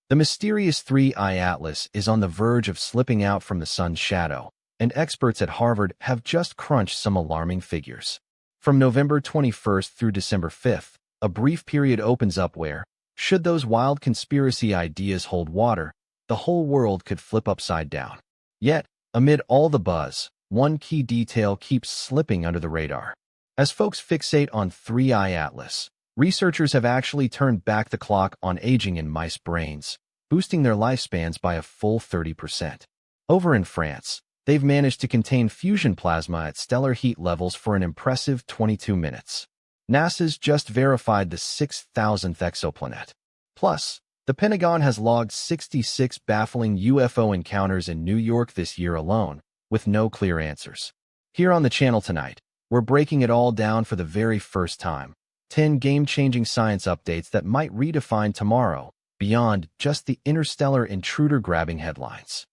The mysterious 3I Atlas is on the verge of slipping out from the sun's shadow, and experts at Harvard have just crunched some alarming figures. From November 21st through December 5th, a brief period opens up where, should those wild conspiracy ideas hold water, the whole world could flip upside down. Yet, amid all the buzz, one key detail keeps slipping under the radar. As folks fixate on 3I Atlas, researchers have actually turned back the clock on aging in mice brains, boosting their lifespans by a full 30%. Over in France, they've managed to contain fusion plasma at stellar heat levels for an impressive 22 minutes. NASA's just verified the 6,000th exoplanet. Plus, the Pentagon has logged 66 baffling UFO encounters in New York this year alone, with no clear answers. Here on the channel tonight, we're breaking it all down for the very first time. 10 game-changing science updates that might redefine tomorrow, beyond just the interstellar intruder-grabbing headlines.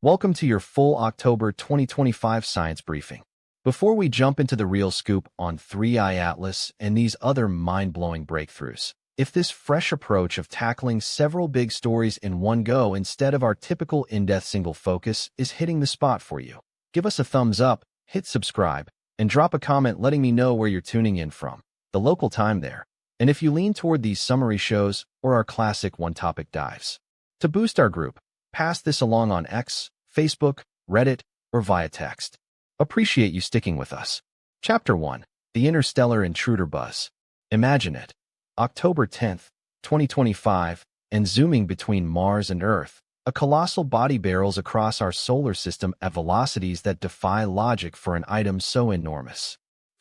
Welcome to your full October 2025 science briefing. Before we jump into the real scoop on 3I Atlas and these other mind-blowing breakthroughs, if this fresh approach of tackling several big stories in one go instead of our typical in-depth single focus is hitting the spot for you, give us a thumbs up, hit subscribe, and drop a comment letting me know where you're tuning in from, the local time there, and if you lean toward these summary shows or our classic one-topic dives. To boost our group, pass this along on X, Facebook, Reddit, or via text. Appreciate you sticking with us. Chapter 1. The Interstellar Intruder Buzz. Imagine it. October 10th, 2025, and zooming between Mars and Earth, a colossal body barrels across our solar system at velocities that defy logic for an item so enormous.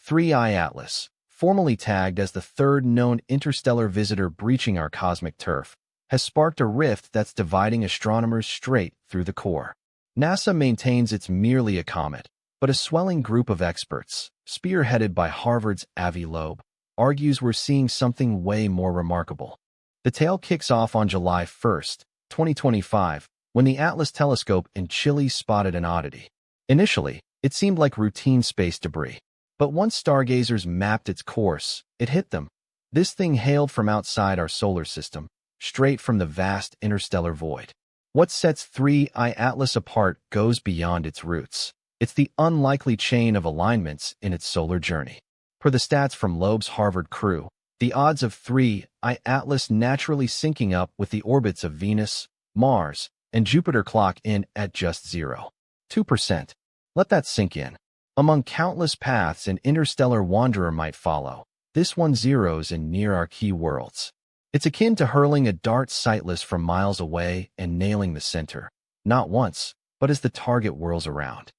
3I Atlas, formally tagged as the third known interstellar visitor breaching our cosmic turf, has sparked a rift that's dividing astronomers straight through the core. NASA maintains it's merely a comet, but a swelling group of experts, spearheaded by Harvard's Avi Loeb, argues we're seeing something way more remarkable. The tale kicks off on July 1st, 2025, when the Atlas telescope in Chile spotted an oddity. Initially, it seemed like routine space debris, but once stargazers mapped its course, it hit them. This thing hailed from outside our solar system, straight from the vast interstellar void. What sets 3I Atlas apart goes beyond its roots. It's the unlikely chain of alignments in its solar journey. Per the stats from Loeb's Harvard crew, the odds of 3I Atlas naturally syncing up with the orbits of Venus, Mars, and Jupiter clock in at just 0.2%. Let that sink in. Among countless paths an interstellar wanderer might follow, this one zeroes in near our key worlds. It's akin to hurling a dart sightless from miles away and nailing the center, not once, but as the target whirls around.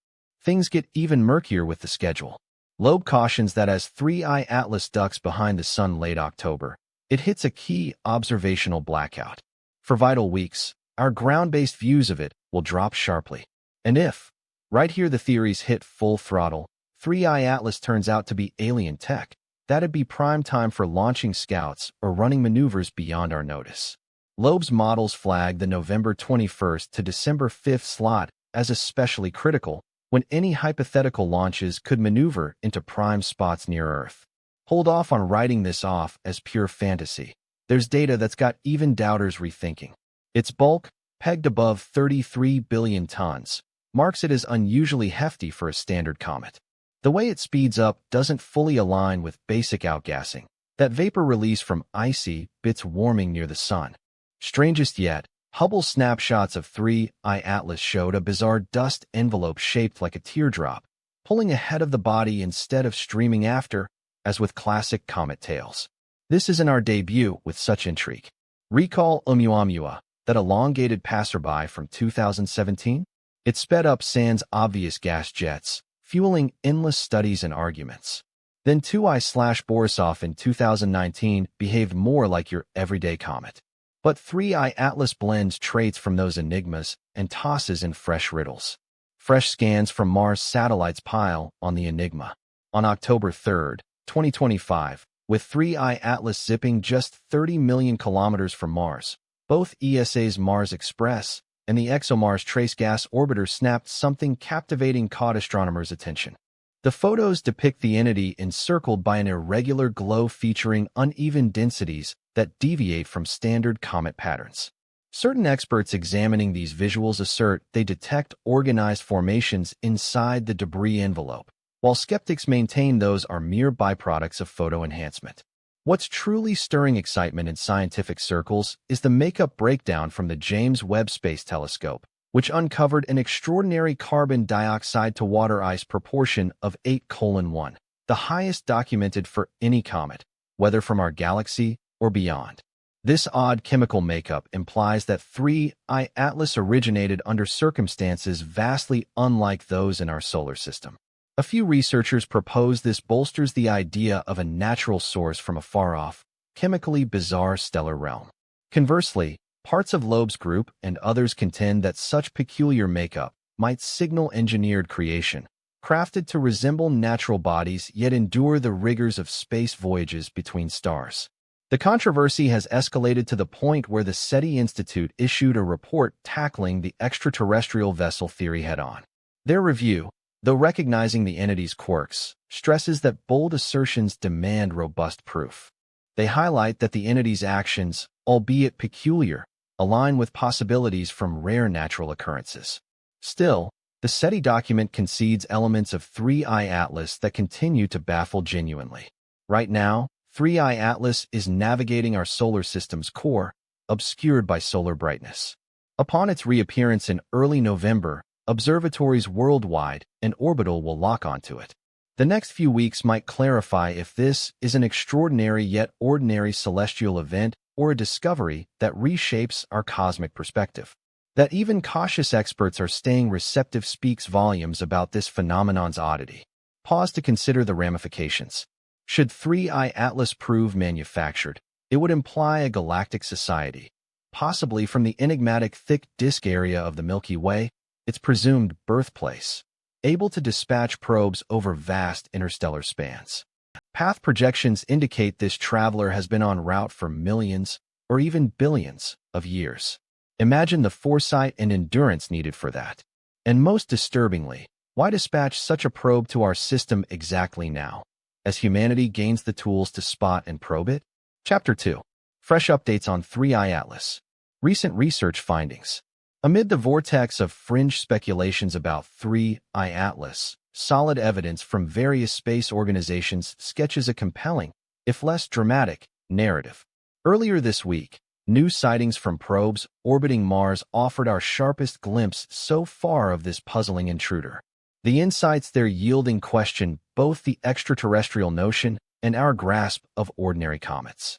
Things get even murkier with the schedule. Loeb cautions that as 3I Atlas ducks behind the sun late October, it hits a key observational blackout. For vital weeks, our ground-based views of it will drop sharply. And if, right here the theories hit full throttle, 3I Atlas turns out to be alien tech, that'd be prime time for launching scouts or running maneuvers beyond our notice. Loeb's models flag the November 21st to December 5th slot as especially critical, when any hypothetical launches could maneuver into prime spots near Earth. Hold off on writing this off as pure fantasy. There's data that's got even doubters rethinking. Its bulk, pegged above 33 billion tons, marks it as unusually hefty for a standard comet. The way it speeds up doesn't fully align with basic outgassing, that vapor release from icy bits warming near the sun. Strangest yet, Hubble's snapshots of 3I Atlas showed a bizarre dust envelope shaped like a teardrop, pulling ahead of the body instead of streaming after, as with classic comet tales. This isn't our debut with such intrigue. Recall Oumuamua, that elongated passerby from 2017? It sped up sans obvious gas jets, fueling endless studies and arguments. Then 2I/Borisov in 2019 behaved more like your everyday comet. But 3I Atlas blends traits from those enigmas and tosses in fresh riddles. Fresh scans from Mars satellites pile on the enigma. On October 3rd, 2025, with 3I Atlas zipping just 30 million kilometers from Mars, both ESA's Mars Express and the ExoMars Trace Gas Orbiter snapped something captivating caught astronomers' attention. The photos depict the entity encircled by an irregular glow featuring uneven densities that deviate from standard comet patterns. Certain experts examining these visuals assert they detect organized formations inside the debris envelope, while skeptics maintain those are mere byproducts of photo enhancement. What's truly stirring excitement in scientific circles is the makeup breakdown from the James Webb Space Telescope, which uncovered an extraordinary carbon dioxide to water ice proportion of 8:1, the highest documented for any comet, whether from our galaxy or beyond. This odd chemical makeup implies that 3I Atlas originated under circumstances vastly unlike those in our solar system. A few researchers propose this bolsters the idea of a natural source from a far-off, chemically bizarre stellar realm. Conversely, parts of Loeb's group and others contend that such peculiar makeup might signal engineered creation, crafted to resemble natural bodies yet endure the rigors of space voyages between stars. The controversy has escalated to the point where the SETI Institute issued a report tackling the extraterrestrial vessel theory head-on. Their review, though recognizing the entity's quirks, stresses that bold assertions demand robust proof. They highlight that the entity's actions, albeit peculiar, align with possibilities from rare natural occurrences. Still, the SETI document concedes elements of 3I Atlas that continue to baffle genuinely. Right now, 3I Atlas is navigating our solar system's core, obscured by solar brightness. Upon its reappearance in early November, observatories worldwide and orbital will lock onto it. The next few weeks might clarify if this is an extraordinary yet ordinary celestial event or a discovery that reshapes our cosmic perspective. That even cautious experts are staying receptive speaks volumes about this phenomenon's oddity. Pause to consider the ramifications. Should 3I Atlas prove manufactured, it would imply a galactic society, possibly from the enigmatic thick disk area of the Milky Way, its presumed birthplace, able to dispatch probes over vast interstellar spans. Path projections indicate this traveler has been en route for millions or even billions of years. Imagine the foresight and endurance needed for that. And most disturbingly, why dispatch such a probe to our system exactly now, as humanity gains the tools to spot and probe it? Chapter 2. Fresh updates on 3I Atlas. Recent research findings. Amid the vortex of fringe speculations about 3I Atlas, solid evidence from various space organizations sketches a compelling, if less dramatic, narrative. Earlier this week, new sightings from probes orbiting Mars offered our sharpest glimpse so far of this puzzling intruder. The insights they're yielding question both the extraterrestrial notion and our grasp of ordinary comets.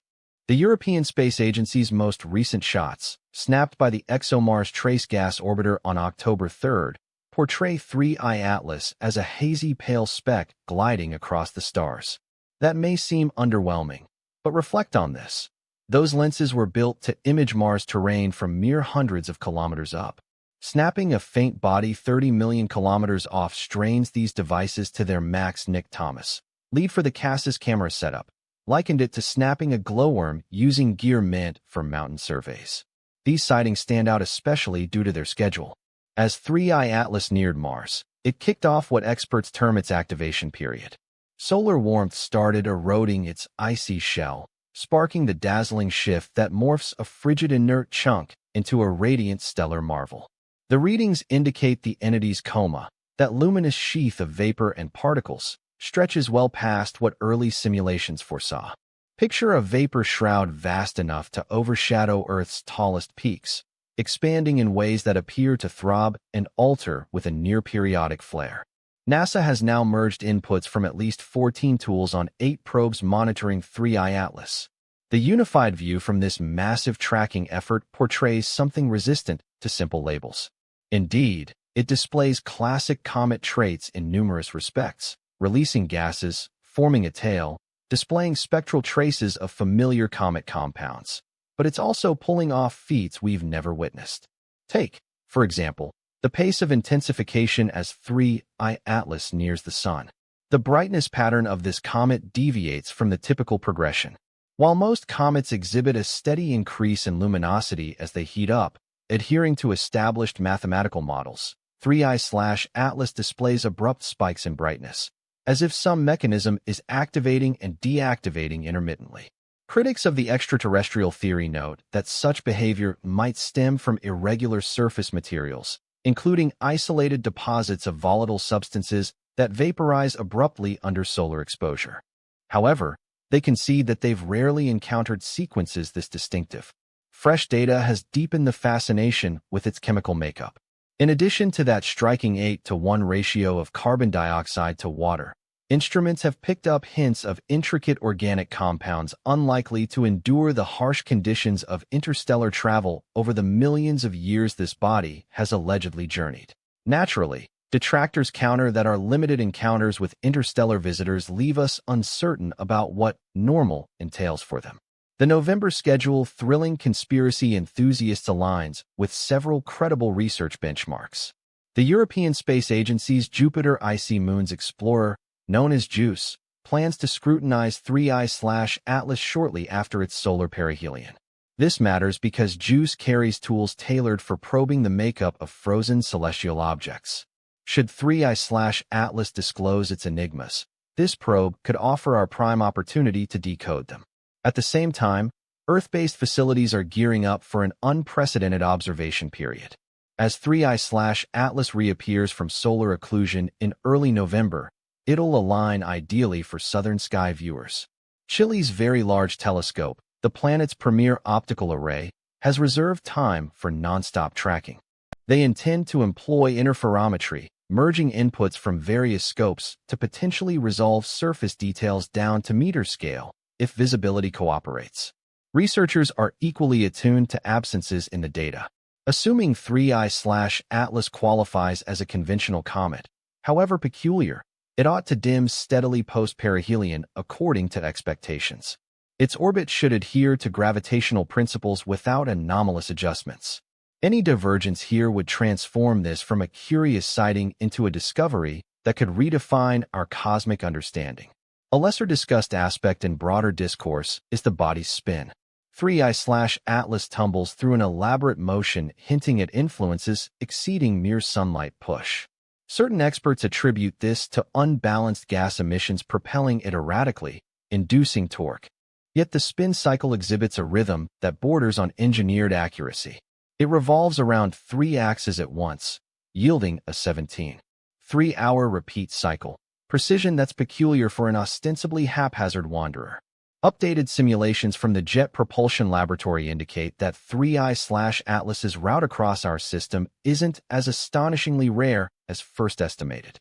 The European Space Agency's most recent shots, snapped by the ExoMars Trace Gas Orbiter on October 3rd, portray 3I Atlas as a hazy pale speck gliding across the stars. That may seem underwhelming, but reflect on this. Those lenses were built to image Mars terrain from mere hundreds of kilometers up. Snapping a faint body 30 million kilometers off strains these devices to their max. Nick Thomas, lead for the CASIS camera setup, likened it to snapping a glowworm using gear meant for mountain surveys. These sightings stand out especially due to their schedule. As 3I Atlas neared Mars, it kicked off what experts term its activation period. Solar warmth started eroding its icy shell, sparking the dazzling shift that morphs a frigid inert chunk into a radiant stellar marvel. The readings indicate the entity's coma, that luminous sheath of vapor and particles, stretches well past what early simulations foresaw. Picture a vapor shroud vast enough to overshadow Earth's tallest peaks, expanding in ways that appear to throb and alter with a near-periodic flare. NASA has now merged inputs from at least 14 tools on 8 probes monitoring 3I Atlas. The unified view from this massive tracking effort portrays something resistant to simple labels. Indeed, it displays classic comet traits in numerous respects, releasing gases, forming a tail, displaying spectral traces of familiar comet compounds. But it's also pulling off feats we've never witnessed. Take, for example, the pace of intensification as 3I Atlas nears the Sun. The brightness pattern of this comet deviates from the typical progression. While most comets exhibit a steady increase in luminosity as they heat up, adhering to established mathematical models, 3I/Atlas displays abrupt spikes in brightness, as if some mechanism is activating and deactivating intermittently. Critics of the extraterrestrial theory note that such behavior might stem from irregular surface materials, including isolated deposits of volatile substances that vaporize abruptly under solar exposure. However, they concede that they've rarely encountered sequences this distinctive. Fresh data has deepened the fascination with its chemical makeup. In addition to that striking 8-to-1 ratio of carbon dioxide to water, instruments have picked up hints of intricate organic compounds unlikely to endure the harsh conditions of interstellar travel over the millions of years this body has allegedly journeyed. Naturally, detractors counter that our limited encounters with interstellar visitors leave us uncertain about what normal entails for them. The November schedule thrilling conspiracy enthusiasts aligns with several credible research benchmarks. The European Space Agency's Jupiter Icy Moons Explorer, known as JUICE, plans to scrutinize 3I/Atlas shortly after its solar perihelion. This matters because JUICE carries tools tailored for probing the makeup of frozen celestial objects. Should 3I/Atlas disclose its enigmas, this probe could offer our prime opportunity to decode them. At the same time, Earth-based facilities are gearing up for an unprecedented observation period. As 3I/Atlas reappears from solar occlusion in early November, it'll align ideally for southern sky viewers. Chile's Very Large Telescope, the planet's premier optical array, has reserved time for non-stop tracking. They intend to employ interferometry, merging inputs from various scopes to potentially resolve surface details down to meter scale if visibility cooperates. Researchers are equally attuned to absences in the data. Assuming 3I/Atlas qualifies as a conventional comet, however peculiar, it ought to dim steadily post-perihelion according to expectations. Its orbit should adhere to gravitational principles without anomalous adjustments. Any divergence here would transform this from a curious sighting into a discovery that could redefine our cosmic understanding. A lesser discussed aspect in broader discourse is the body's spin. 3I/Atlas tumbles through an elaborate motion hinting at influences exceeding mere sunlight push. Certain experts attribute this to unbalanced gas emissions propelling it erratically, inducing torque. Yet the spin cycle exhibits a rhythm that borders on engineered accuracy. It revolves around 3 axes at once, yielding a 17.3-hour repeat cycle, precision that's peculiar for an ostensibly haphazard wanderer. Updated simulations from the Jet Propulsion Laboratory indicate that 3I/Atlas's route across our system isn't as astonishingly rare as first estimated.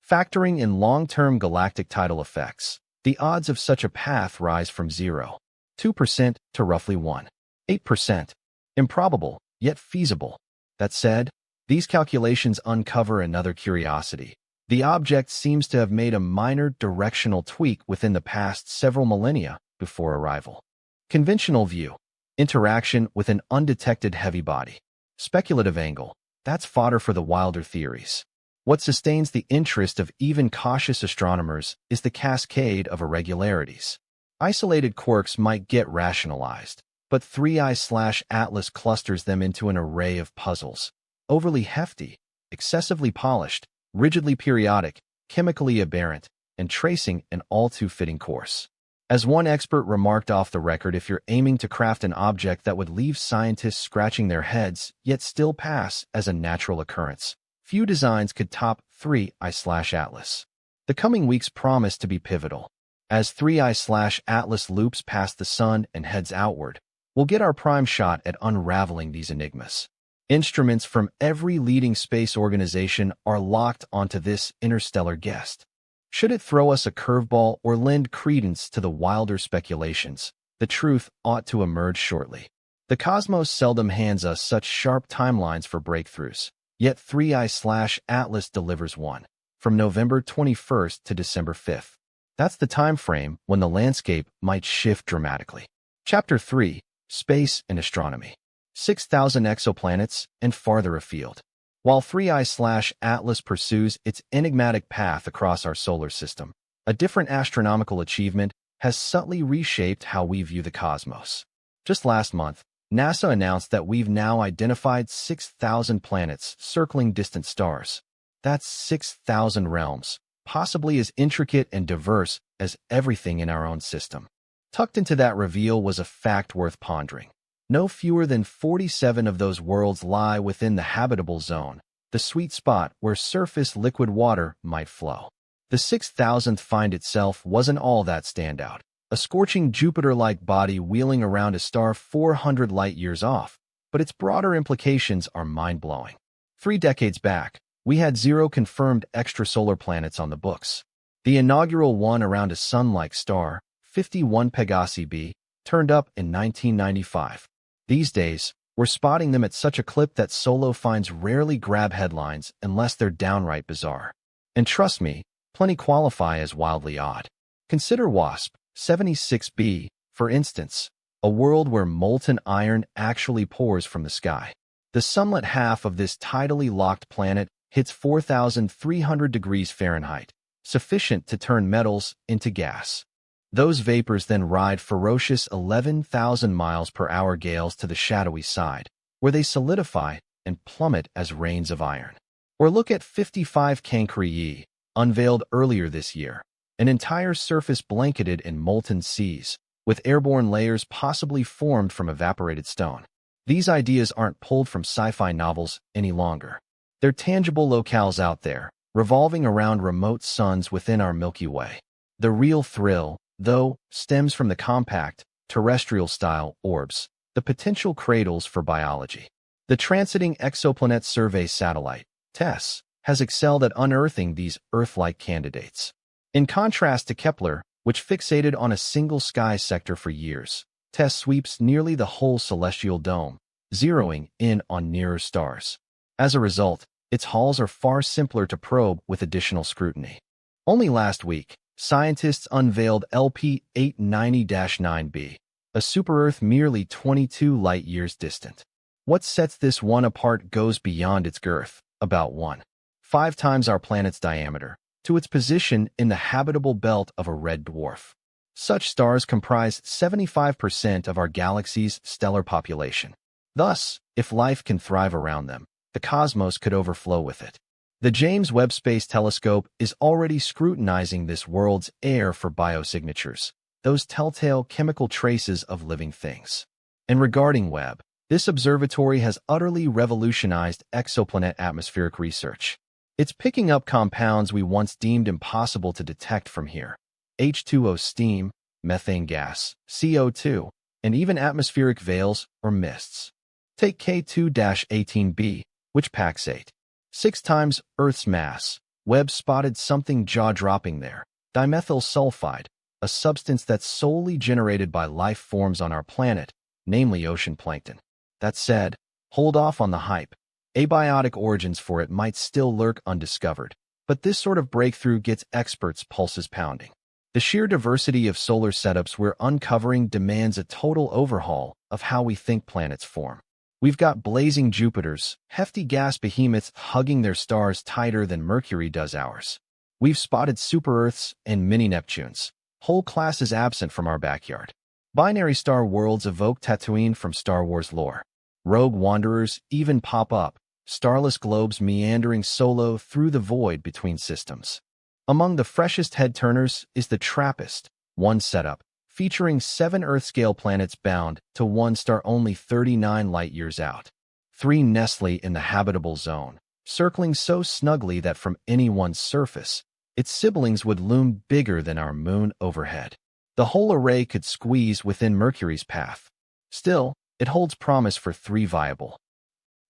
Factoring in long-term galactic tidal effects, the odds of such a path rise from 0.2% to roughly 1.8%. Improbable, yet feasible. That said, these calculations uncover another curiosity. The object seems to have made a minor directional tweak within the past several millennia before arrival. Conventional view. Interaction with an undetected heavy body. Speculative angle. That's fodder for the wilder theories. What sustains the interest of even cautious astronomers is the cascade of irregularities. Isolated quirks might get rationalized, but 3I/Atlas clusters them into an array of puzzles. Overly hefty, excessively polished, rigidly periodic, chemically aberrant, and tracing an all-too-fitting course. As one expert remarked off the record, if you're aiming to craft an object that would leave scientists scratching their heads yet still pass as a natural occurrence, few designs could top 3I/Atlas. The coming weeks promise to be pivotal. As 3I/Atlas loops past the sun and heads outward, we'll get our prime shot at unraveling these enigmas. Instruments from every leading space organization are locked onto this interstellar guest. Should it throw us a curveball or lend credence to the wilder speculations, the truth ought to emerge shortly. The cosmos seldom hands us such sharp timelines for breakthroughs, yet 3I/Atlas delivers one, from November 21st to December 5th. That's the time frame when the landscape might shift dramatically. Chapter 3: Space and Astronomy. 6,000 exoplanets and farther afield. While 3I/Atlas pursues its enigmatic path across our solar system, a different astronomical achievement has subtly reshaped how we view the cosmos. Just last month, NASA announced that we've now identified 6,000 planets circling distant stars. That's 6,000 realms, possibly as intricate and diverse as everything in our own system. Tucked into that reveal was a fact worth pondering. No fewer than 47 of those worlds lie within the habitable zone, the sweet spot where surface liquid water might flow. The 6,000th find itself wasn't all that standout. A scorching Jupiter-like body wheeling around a star 400 light-years off, but its broader implications are mind-blowing. 3 decades back, we had 0 confirmed extrasolar planets on the books. The inaugural one around a sun-like star, 51 Pegasi b, turned up in 1995. These days, we're spotting them at such a clip that solo finds rarely grab headlines unless they're downright bizarre. And trust me, plenty qualify as wildly odd. Consider WASP 76b, for instance, a world where molten iron actually pours from the sky. The sunlit half of this tidally locked planet hits 4,300 degrees Fahrenheit, sufficient to turn metals into gas. Those vapors then ride ferocious 11,000 miles per hour gales to the shadowy side, where they solidify and plummet as rains of iron. Or look at 55 Cancri, unveiled earlier this year, an entire surface blanketed in molten seas, with airborne layers possibly formed from evaporated stone. These ideas aren't pulled from sci-fi novels any longer. They're tangible locales out there, revolving around remote suns within our Milky Way. The real thrill, though, stems from the compact, terrestrial-style orbs, the potential cradles for biology. The Transiting Exoplanet Survey Satellite, TESS, has excelled at unearthing these Earth-like candidates. In contrast to Kepler, which fixated on a single sky sector for years, TESS sweeps nearly the whole celestial dome, zeroing in on nearer stars. As a result, its hauls are far simpler to probe with additional scrutiny. Only last week, scientists unveiled LP 890-9b, a super-Earth merely 22 light-years distant. What sets this one apart goes beyond its girth, about 1.5 times our planet's diameter, to its position in the habitable belt of a red dwarf. Such stars comprise 75% of our galaxy's stellar population. Thus, if life can thrive around them, the cosmos could overflow with it. The James Webb Space Telescope is already scrutinizing this world's air for biosignatures, those telltale chemical traces of living things. And regarding Webb, this observatory has utterly revolutionized exoplanet atmospheric research. It's picking up compounds we once deemed impossible to detect from here: H2O steam, methane gas, CO2, and even atmospheric veils or mists. Take K2-18b, which packs 6 times Earth's mass. Webb spotted something jaw-dropping there: dimethyl sulfide, a substance that's solely generated by life forms on our planet, namely ocean plankton. That said, hold off on the hype. Abiotic origins for it might still lurk undiscovered, but this sort of breakthrough gets experts' pulses pounding. The sheer diversity of solar setups we're uncovering demands a total overhaul of how we think planets form. We've got blazing Jupiters, hefty gas behemoths hugging their stars tighter than Mercury does ours. We've spotted super-Earths and mini-Neptunes, whole classes absent from our backyard. Binary star worlds evoke Tatooine from Star Wars lore. Rogue wanderers even pop up, starless globes meandering solo through the void between systems. Among the freshest head-turners is the TRAPPIST-1 setup, featuring 7 Earth-scale planets bound to one star only 39 light-years out. 3 Nestle in the habitable zone, circling so snugly that from any one surface, its siblings would loom bigger than our moon overhead. The whole array could squeeze within Mercury's path. Still, it holds promise for 3 viable.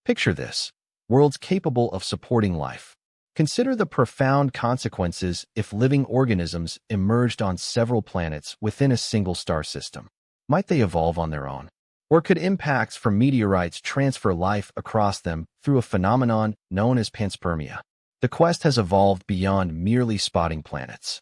Picture this: worlds capable of supporting life. Consider the profound consequences if living organisms emerged on several planets within a single star system. Might they evolve on their own? Or could impacts from meteorites transfer life across them through a phenomenon known as panspermia? The quest has evolved beyond merely spotting planets.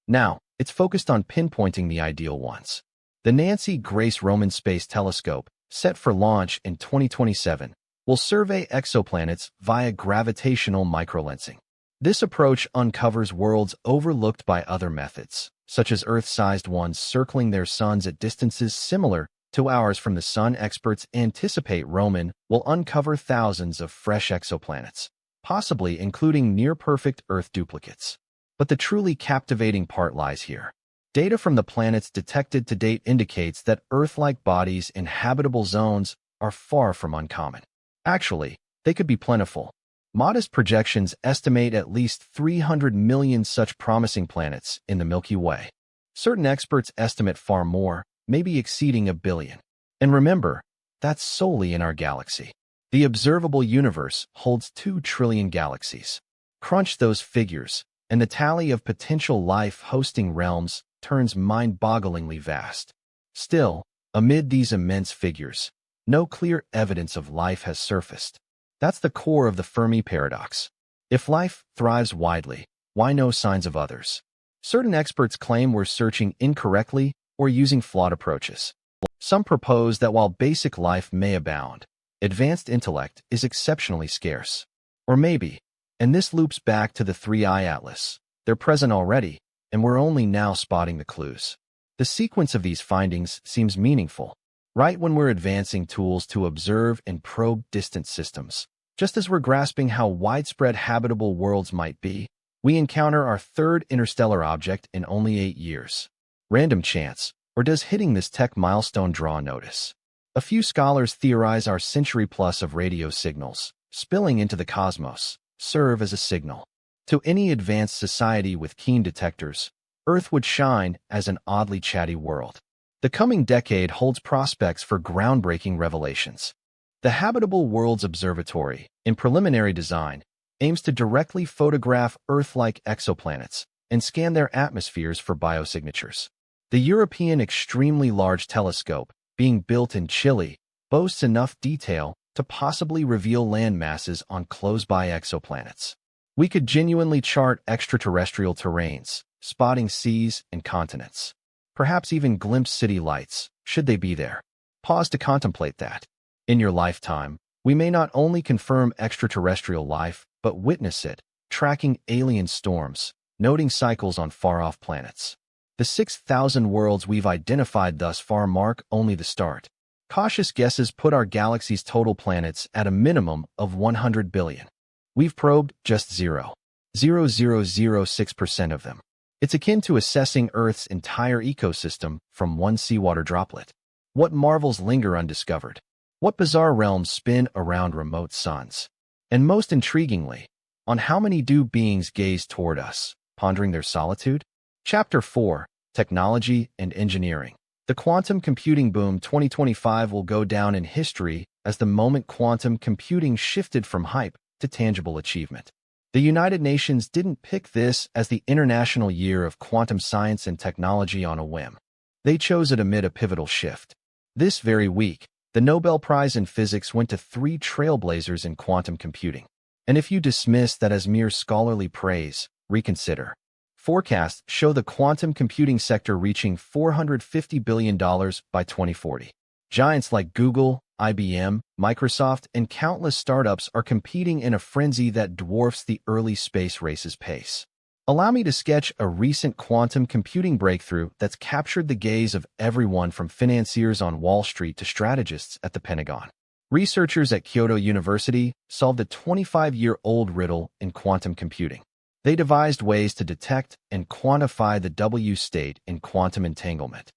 Now, it's focused on pinpointing the ideal ones. The Nancy Grace Roman Space Telescope, set for launch in 2027, will survey exoplanets via gravitational microlensing. This approach uncovers worlds overlooked by other methods, such as Earth-sized ones circling their suns at distances similar to ours from the Sun. Experts anticipate Roman will uncover thousands of fresh exoplanets, possibly including near-perfect Earth duplicates. But the truly captivating part lies here. Data from the planets detected to date indicates that Earth-like bodies in habitable zones are far from uncommon. Actually, they could be plentiful. Modest projections estimate at least 300 million such promising planets in the Milky Way. Certain experts estimate far more, maybe exceeding 1 billion. And remember, that's solely in our galaxy. The observable universe holds 2 trillion galaxies. Crunch those figures, and the tally of potential life-hosting realms turns mind-bogglingly vast. Still, amid these immense figures, no clear evidence of life has surfaced. That's the core of the Fermi paradox. If life thrives widely, why no signs of others? Certain experts claim we're searching incorrectly or using flawed approaches. Some propose that while basic life may abound, advanced intellect is exceptionally scarce. Or maybe, and this loops back to the 3I Atlas, they're present already, and we're only now spotting the clues. The sequence of these findings seems meaningful, right when we're advancing tools to observe and probe distant systems. Just as we're grasping how widespread habitable worlds might be, we encounter our third interstellar object in only 8 years. Random chance, or does hitting this tech milestone draw notice? A few scholars theorize our century-plus of radio signals, spilling into the cosmos, serve as a signal. To any advanced society with keen detectors, Earth would shine as an oddly chatty world. The coming decade holds prospects for groundbreaking revelations. The Habitable Worlds Observatory, in preliminary design, aims to directly photograph Earth-like exoplanets and scan their atmospheres for biosignatures. The European Extremely Large Telescope, being built in Chile, boasts enough detail to possibly reveal land masses on close-by exoplanets. We could genuinely chart extraterrestrial terrains, spotting seas and continents. Perhaps even glimpse city lights, should they be there. Pause to contemplate that. In your lifetime, we may not only confirm extraterrestrial life, but witness it, tracking alien storms, noting cycles on far-off planets. The 6,000 worlds we've identified thus far mark only the start. Cautious guesses put our galaxy's total planets at a minimum of 100 billion. We've probed just 0.0006% of them. It's akin to assessing Earth's entire ecosystem from one seawater droplet. What marvels linger undiscovered? What bizarre realms spin around remote suns? And most intriguingly, on how many do beings gaze toward us, pondering their solitude? Chapter 4, Technology and Engineering. The quantum computing boom 2025 will go down in history as the moment quantum computing shifted from hype to tangible achievement. The United Nations didn't pick this as the International Year of Quantum Science and Technology on a whim. They chose it amid a pivotal shift. This very week, the Nobel Prize in Physics went to 3 trailblazers in quantum computing. And if you dismiss that as mere scholarly praise, reconsider. Forecasts show the quantum computing sector reaching $450 billion by 2040. Giants like Google, IBM, Microsoft, and countless startups are competing in a frenzy that dwarfs the early space race's pace. Allow me to sketch a recent quantum computing breakthrough that's captured the gaze of everyone from financiers on Wall Street to strategists at the Pentagon. Researchers at Kyoto University solved a 25-year-old riddle in quantum computing. They devised ways to detect and quantify the W state in quantum entanglement.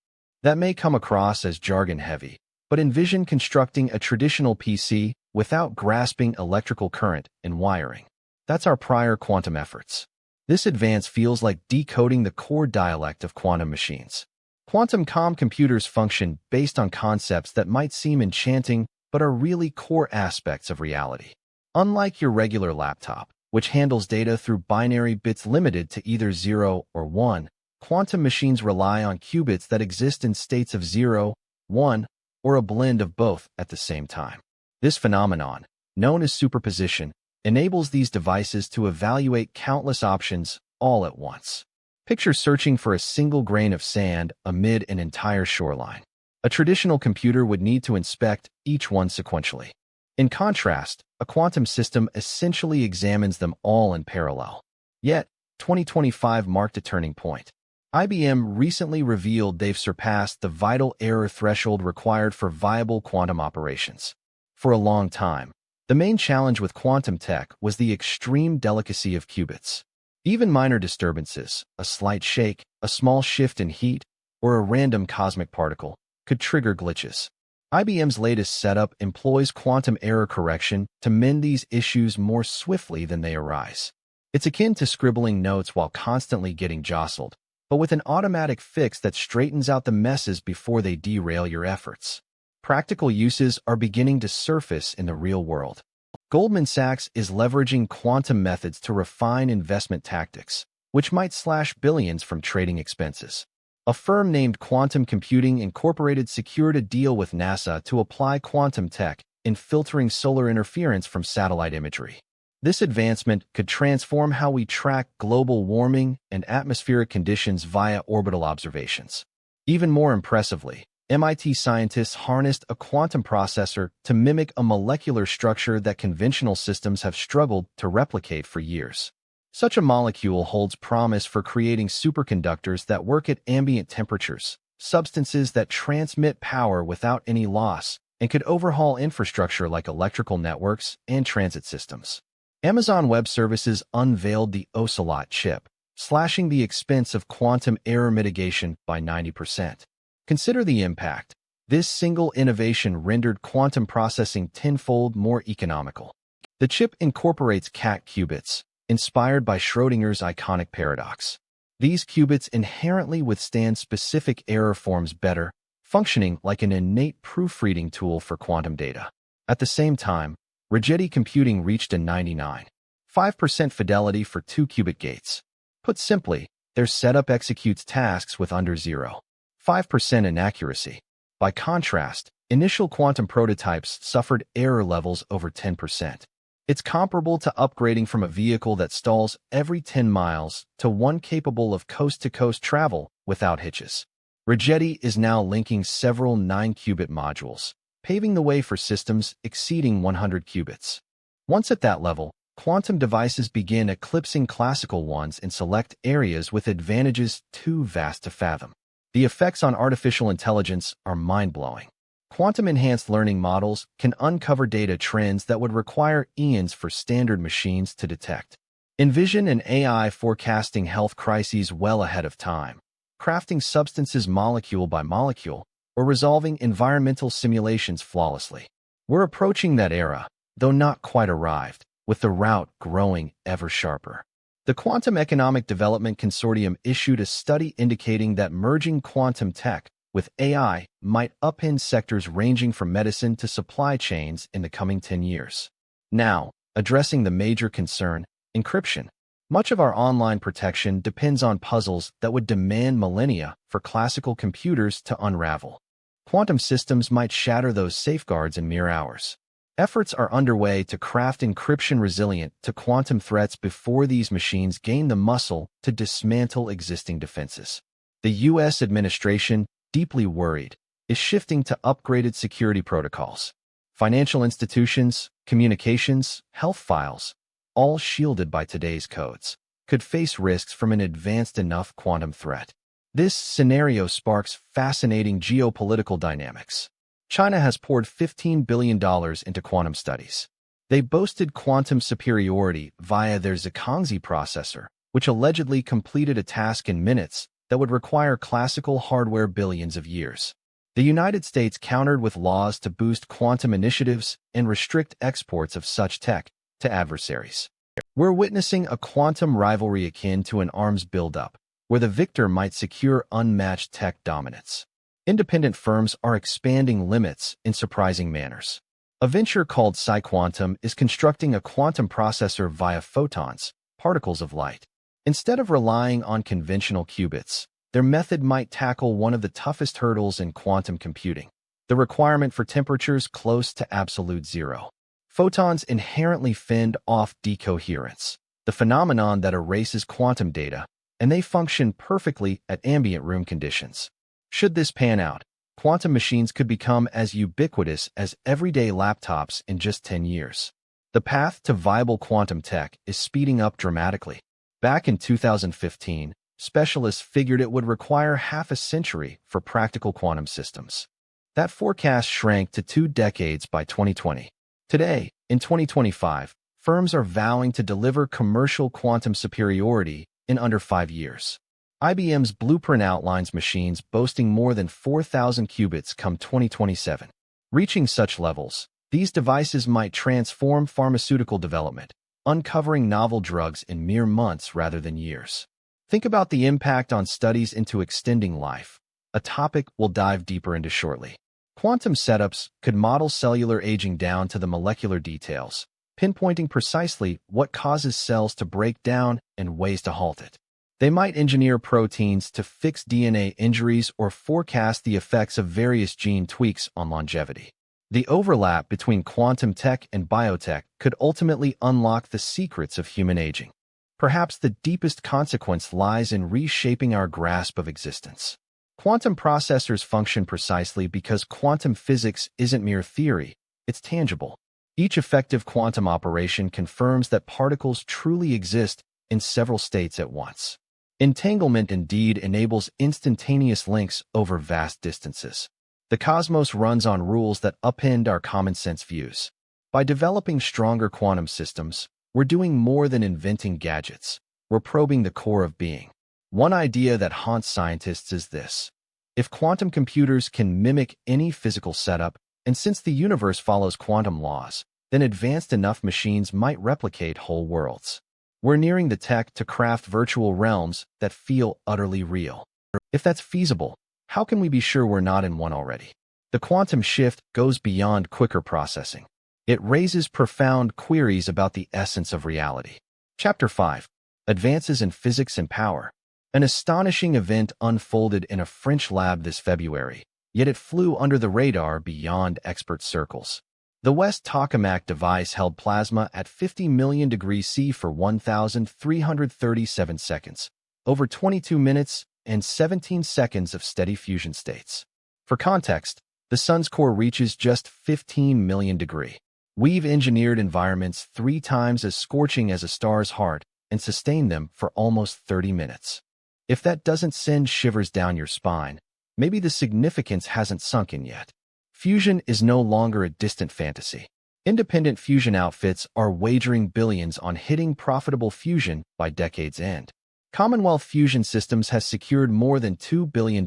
That may come across as jargon-heavy, but envision constructing a traditional PC without grasping electrical current and wiring. That's our prior quantum efforts. This advance feels like decoding the core dialect of quantum machines. Quantum computers function based on concepts that might seem enchanting but are really core aspects of reality. Unlike your regular laptop, which handles data through binary bits limited to either 0 or 1, quantum machines rely on qubits that exist in states of 0, 1, or a blend of both at the same time. This phenomenon, known as superposition, enables these devices to evaluate countless options all at once. Picture searching for a single grain of sand amid an entire shoreline. A traditional computer would need to inspect each one sequentially. In contrast, a quantum system essentially examines them all in parallel. Yet, 2025 marked a turning point. IBM recently revealed they've surpassed the vital error threshold required for viable quantum operations. For a long time, the main challenge with quantum tech was the extreme delicacy of qubits. Even minor disturbances, a slight shake, a small shift in heat, or a random cosmic particle, could trigger glitches. IBM's latest setup employs quantum error correction to mend these issues more swiftly than they arise. It's akin to scribbling notes while constantly getting jostled, but with an automatic fix that straightens out the messes before they derail your efforts. Practical uses are beginning to surface in the real world. Goldman Sachs is leveraging quantum methods to refine investment tactics, which might slash billions from trading expenses. A firm named Quantum Computing Incorporated secured a deal with NASA to apply quantum tech in filtering solar interference from satellite imagery. This advancement could transform how we track global warming and atmospheric conditions via orbital observations. Even more impressively, MIT scientists harnessed a quantum processor to mimic a molecular structure that conventional systems have struggled to replicate for years. Such a molecule holds promise for creating superconductors that work at ambient temperatures, substances that transmit power without any loss, and could overhaul infrastructure like electrical networks and transit systems. Amazon Web Services unveiled the Ocelot chip, slashing the expense of quantum error mitigation by 90%. Consider the impact. This single innovation rendered quantum processing tenfold more economical. The chip incorporates cat qubits, inspired by Schrödinger's iconic paradox. These qubits inherently withstand specific error forms better, functioning like an innate proofreading tool for quantum data. At the same time, Rigetti Computing reached a 99.5% fidelity for 2-qubit gates. Put simply, their setup executes tasks with under 0.5% inaccuracy. By contrast, initial quantum prototypes suffered error levels over 10%. It's comparable to upgrading from a vehicle that stalls every 10 miles to one capable of coast-to-coast travel without hitches. Rigetti is now linking several 9-qubit modules, paving the way for systems exceeding 100 qubits. Once at that level, quantum devices begin eclipsing classical ones in select areas with advantages too vast to fathom. The effects on artificial intelligence are mind-blowing. Quantum-enhanced learning models can uncover data trends that would require eons for standard machines to detect. Envision an AI forecasting health crises well ahead of time, crafting substances molecule by molecule, or resolving environmental simulations flawlessly. We're approaching that era, though not quite arrived, with the route growing ever sharper. The Quantum Economic Development Consortium issued a study indicating that merging quantum tech with AI might upend sectors ranging from medicine to supply chains in the coming 10 years. Now, addressing the major concern, encryption. Much of our online protection depends on puzzles that would demand millennia for classical computers to unravel. Quantum systems might shatter those safeguards in mere hours. Efforts are underway to craft encryption resilient to quantum threats before these machines gain the muscle to dismantle existing defenses. The U.S. administration, deeply worried, is shifting to upgraded security protocols. Financial institutions, communications, health files, all shielded by today's codes, could face risks from an advanced enough quantum threat. This scenario sparks fascinating geopolitical dynamics. China has poured $15 billion into quantum studies. They boasted quantum superiority via their Zhangzi processor, which allegedly completed a task in minutes that would require classical hardware billions of years. The United States countered with laws to boost quantum initiatives and restrict exports of such tech to adversaries. We're witnessing a quantum rivalry akin to an arms buildup, where the victor might secure unmatched tech dominance. Independent firms are expanding limits in surprising manners. A venture called PsiQuantum is constructing a quantum processor via photons, particles of light. Instead of relying on conventional qubits, their method might tackle one of the toughest hurdles in quantum computing, the requirement for temperatures close to absolute zero. Photons inherently fend off decoherence, the phenomenon that erases quantum data, and they function perfectly at ambient room conditions. Should this pan out, quantum machines could become as ubiquitous as everyday laptops in just 10 years. The path to viable quantum tech is speeding up dramatically. Back in 2015, specialists figured it would require half a century for practical quantum systems. That forecast shrank to 2 decades by 2020. Today, in 2025, firms are vowing to deliver commercial quantum superiority in under 5 years. IBM's blueprint outlines machines boasting more than 4,000 qubits come 2027. Reaching such levels, these devices might transform pharmaceutical development, uncovering novel drugs in mere months rather than years. Think about the impact on studies into extending life, a topic we'll dive deeper into shortly. Quantum setups could model cellular aging down to the molecular details, pinpointing precisely what causes cells to break down and ways to halt it. They might engineer proteins to fix DNA injuries or forecast the effects of various gene tweaks on longevity. The overlap between quantum tech and biotech could ultimately unlock the secrets of human aging. Perhaps the deepest consequence lies in reshaping our grasp of existence. Quantum processors function precisely because quantum physics isn't mere theory, it's tangible. Each effective quantum operation confirms that particles truly exist in several states at once. Entanglement indeed enables instantaneous links over vast distances. The cosmos runs on rules that upend our common-sense views. By developing stronger quantum systems, we're doing more than inventing gadgets. We're probing the core of being. One idea that haunts scientists is this: if quantum computers can mimic any physical setup, and since the universe follows quantum laws, then advanced enough machines might replicate whole worlds. We're nearing the tech to craft virtual realms that feel utterly real. If that's feasible, how can we be sure we're not in one already? The quantum shift goes beyond quicker processing. It raises profound queries about the essence of reality. Chapter 5. Advances in Physics and Power. An astonishing event unfolded in a French lab this February, yet it flew under the radar beyond expert circles. The West tokamak device held plasma at 50 million degrees C for 1,337 seconds, over 22 minutes and 17 seconds of steady fusion states. For context, the sun's core reaches just 15 million degrees. We've engineered environments 3 times as scorching as a star's heart and sustained them for almost 30 minutes. If that doesn't send shivers down your spine, maybe the significance hasn't sunk in yet. Fusion is no longer a distant fantasy. Independent fusion outfits are wagering billions on hitting profitable fusion by decade's end. Commonwealth Fusion Systems has secured more than $2 billion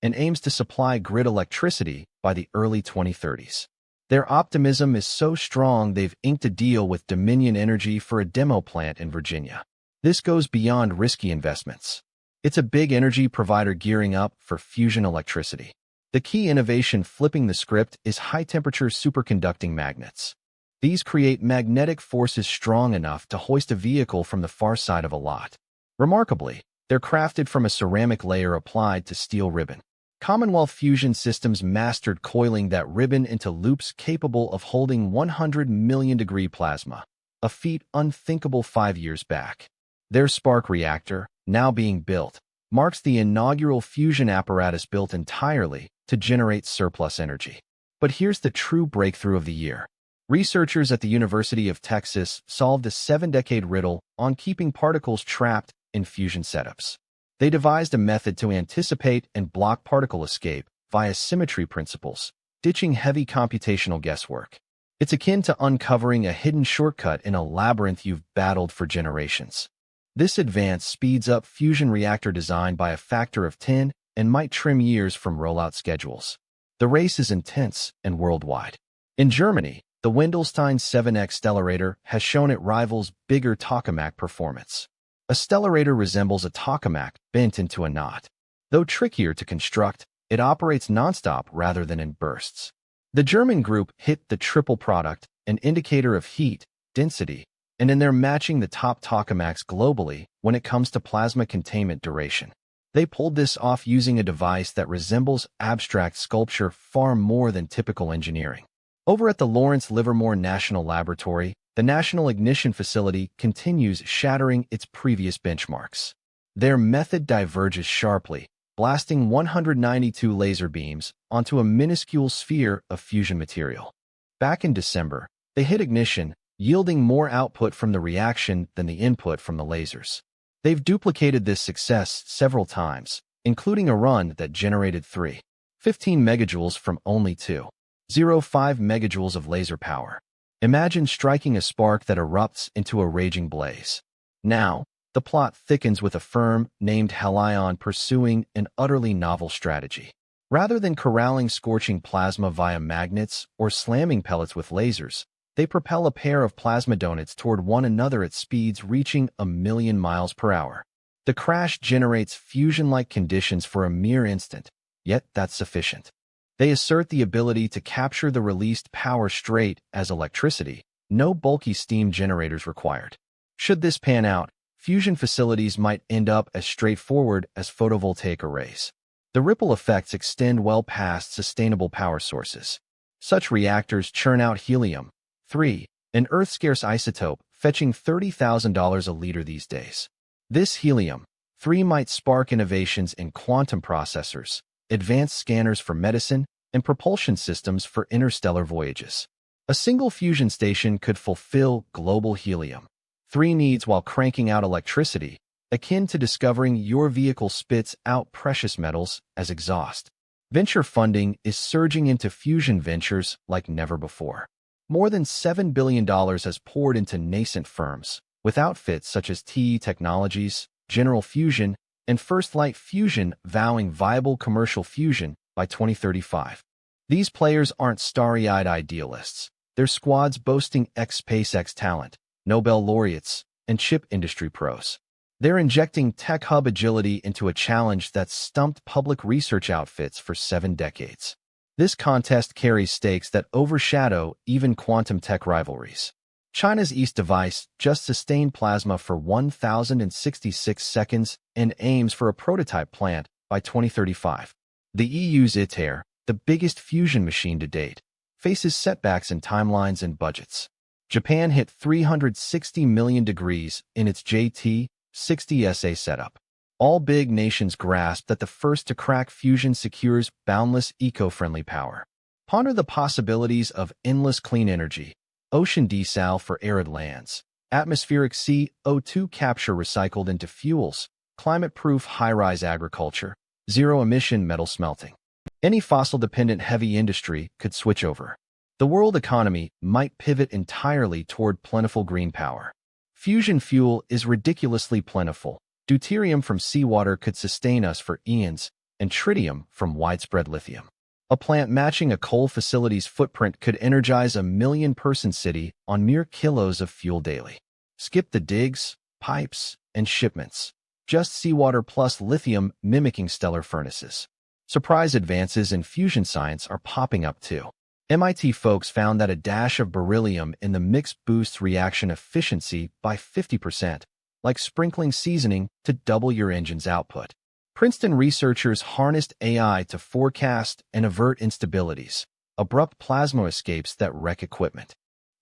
and aims to supply grid electricity by the early 2030s. Their optimism is so strong they've inked a deal with Dominion Energy for a demo plant in Virginia. This goes beyond risky investments. It's a big energy provider gearing up for fusion electricity. The key innovation flipping the script is high-temperature superconducting magnets. These create magnetic forces strong enough to hoist a vehicle from the far side of a lot. Remarkably, they're crafted from a ceramic layer applied to steel ribbon. Commonwealth Fusion Systems mastered coiling that ribbon into loops capable of holding 100 million degree plasma, a feat unthinkable 5 years back. Their spark reactor, now being built, marks the inaugural fusion apparatus built entirely to generate surplus energy. But here's the true breakthrough of the year. Researchers at the University of Texas solved a 7-decade riddle on keeping particles trapped in fusion setups. They devised a method to anticipate and block particle escape via symmetry principles, ditching heavy computational guesswork. It's akin to uncovering a hidden shortcut in a labyrinth you've battled for generations. This advance speeds up fusion reactor design by a factor of 10 and might trim years from rollout schedules. The race is intense and worldwide. In Germany, the Wendelstein 7X stellarator has shown it rivals bigger tokamak performance. A stellarator resembles a tokamak bent into a knot. Though trickier to construct, it operates nonstop rather than in bursts. The German group hit the triple product, an indicator of heat, density, and they're matching the top tokamaks globally when it comes to plasma containment duration. They pulled this off using a device that resembles abstract sculpture far more than typical engineering. Over at the Lawrence Livermore National Laboratory, the National Ignition Facility continues shattering its previous benchmarks. Their method diverges sharply, blasting 192 laser beams onto a minuscule sphere of fusion material. Back in December, they hit ignition, yielding more output from the reaction than the input from the lasers. They've duplicated this success several times, including a run that generated 15 megajoules from only 2.05 megajoules of laser power. Imagine striking a spark that erupts into a raging blaze. Now, the plot thickens with a firm named Helion pursuing an utterly novel strategy. Rather than corralling scorching plasma via magnets or slamming pellets with lasers, they propel a pair of plasma donuts toward one another at speeds reaching 1,000,000 miles per hour. The crash generates fusion-like conditions for a mere instant, yet that's sufficient. They assert the ability to capture the released power straight as electricity, no bulky steam generators required. Should this pan out, fusion facilities might end up as straightforward as photovoltaic arrays. The ripple effects extend well past sustainable power sources. Such reactors churn out helium-3, an Earth-scarce isotope fetching $30,000 a liter these days. This helium-3 might spark innovations in quantum processors, advanced scanners for medicine, and propulsion systems for interstellar voyages. A single fusion station could fulfill global helium-3 needs while cranking out electricity, akin to discovering your vehicle spits out precious metals as exhaust. Venture funding is surging into fusion ventures like never before. More than $7 billion has poured into nascent firms, with outfits such as TE Technologies, General Fusion, and First Light Fusion vowing viable commercial fusion by 2035. These players aren't starry-eyed idealists. They're squads boasting ex-SpaceX talent, Nobel laureates, and chip industry pros. They're injecting tech hub agility into a challenge that's stumped public research outfits for 7 decades. This contest carries stakes that overshadow even quantum tech rivalries. China's East device just sustained plasma for 1,066 seconds and aims for a prototype plant by 2035. The EU's ITER, the biggest fusion machine to date, faces setbacks in timelines and budgets. Japan hit 360 million degrees in its JT-60SA setup. All big nations grasp that the first to crack fusion secures boundless eco-friendly power. Ponder the possibilities of endless clean energy, ocean desal for arid lands, atmospheric CO2 capture recycled into fuels, climate-proof high-rise agriculture, zero-emission metal smelting. Any fossil-dependent heavy industry could switch over. The world economy might pivot entirely toward plentiful green power. Fusion fuel is ridiculously plentiful. Deuterium from seawater could sustain us for eons, and tritium from widespread lithium. A plant matching a coal facility's footprint could energize a 1,000,000-person city on mere kilos of fuel daily. Skip the digs, pipes, and shipments. Just seawater plus lithium mimicking stellar furnaces. Surprise advances in fusion science are popping up too. MIT folks found that a dash of beryllium in the mix boosts reaction efficiency by 50%, like sprinkling seasoning to double your engine's output. Princeton researchers harnessed AI to forecast and avert instabilities, abrupt plasma escapes that wreck equipment.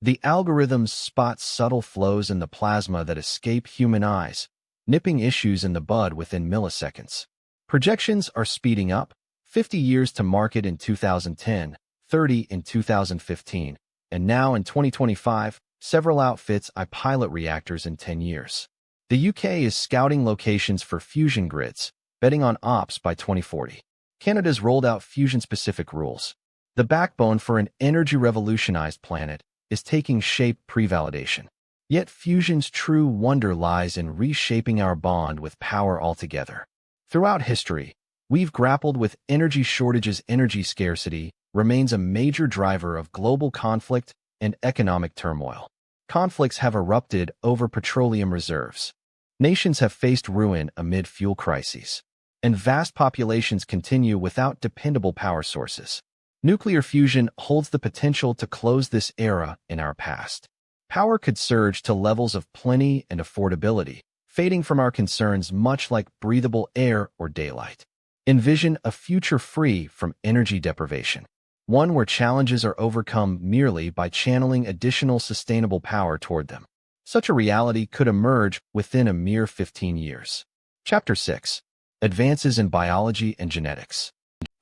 The algorithms spot subtle flows in the plasma that escape human eyes, nipping issues in the bud within milliseconds. Projections are speeding up, 50 years to market in 2010, 30 in 2015, and now in 2025, several outfits pilot reactors in 10 years. The UK is scouting locations for fusion grids, betting on ops by 2040. Canada's rolled out fusion-specific rules. The backbone for an energy-revolutionized planet is taking shape pre-validation. Yet fusion's true wonder lies in reshaping our bond with power altogether. Throughout history, we've grappled with energy shortages. Energy scarcity remains a major driver of global conflict and economic turmoil. Conflicts have erupted over petroleum reserves. Nations have faced ruin amid fuel crises, and vast populations continue without dependable power sources. Nuclear fusion holds the potential to close this era in our past. Power could surge to levels of plenty and affordability, fading from our concerns much like breathable air or daylight. Envision a future free from energy deprivation, one where challenges are overcome merely by channeling additional sustainable power toward them. Such a reality could emerge within a mere 15 years. Chapter 6. Advances in Biology and Genetics.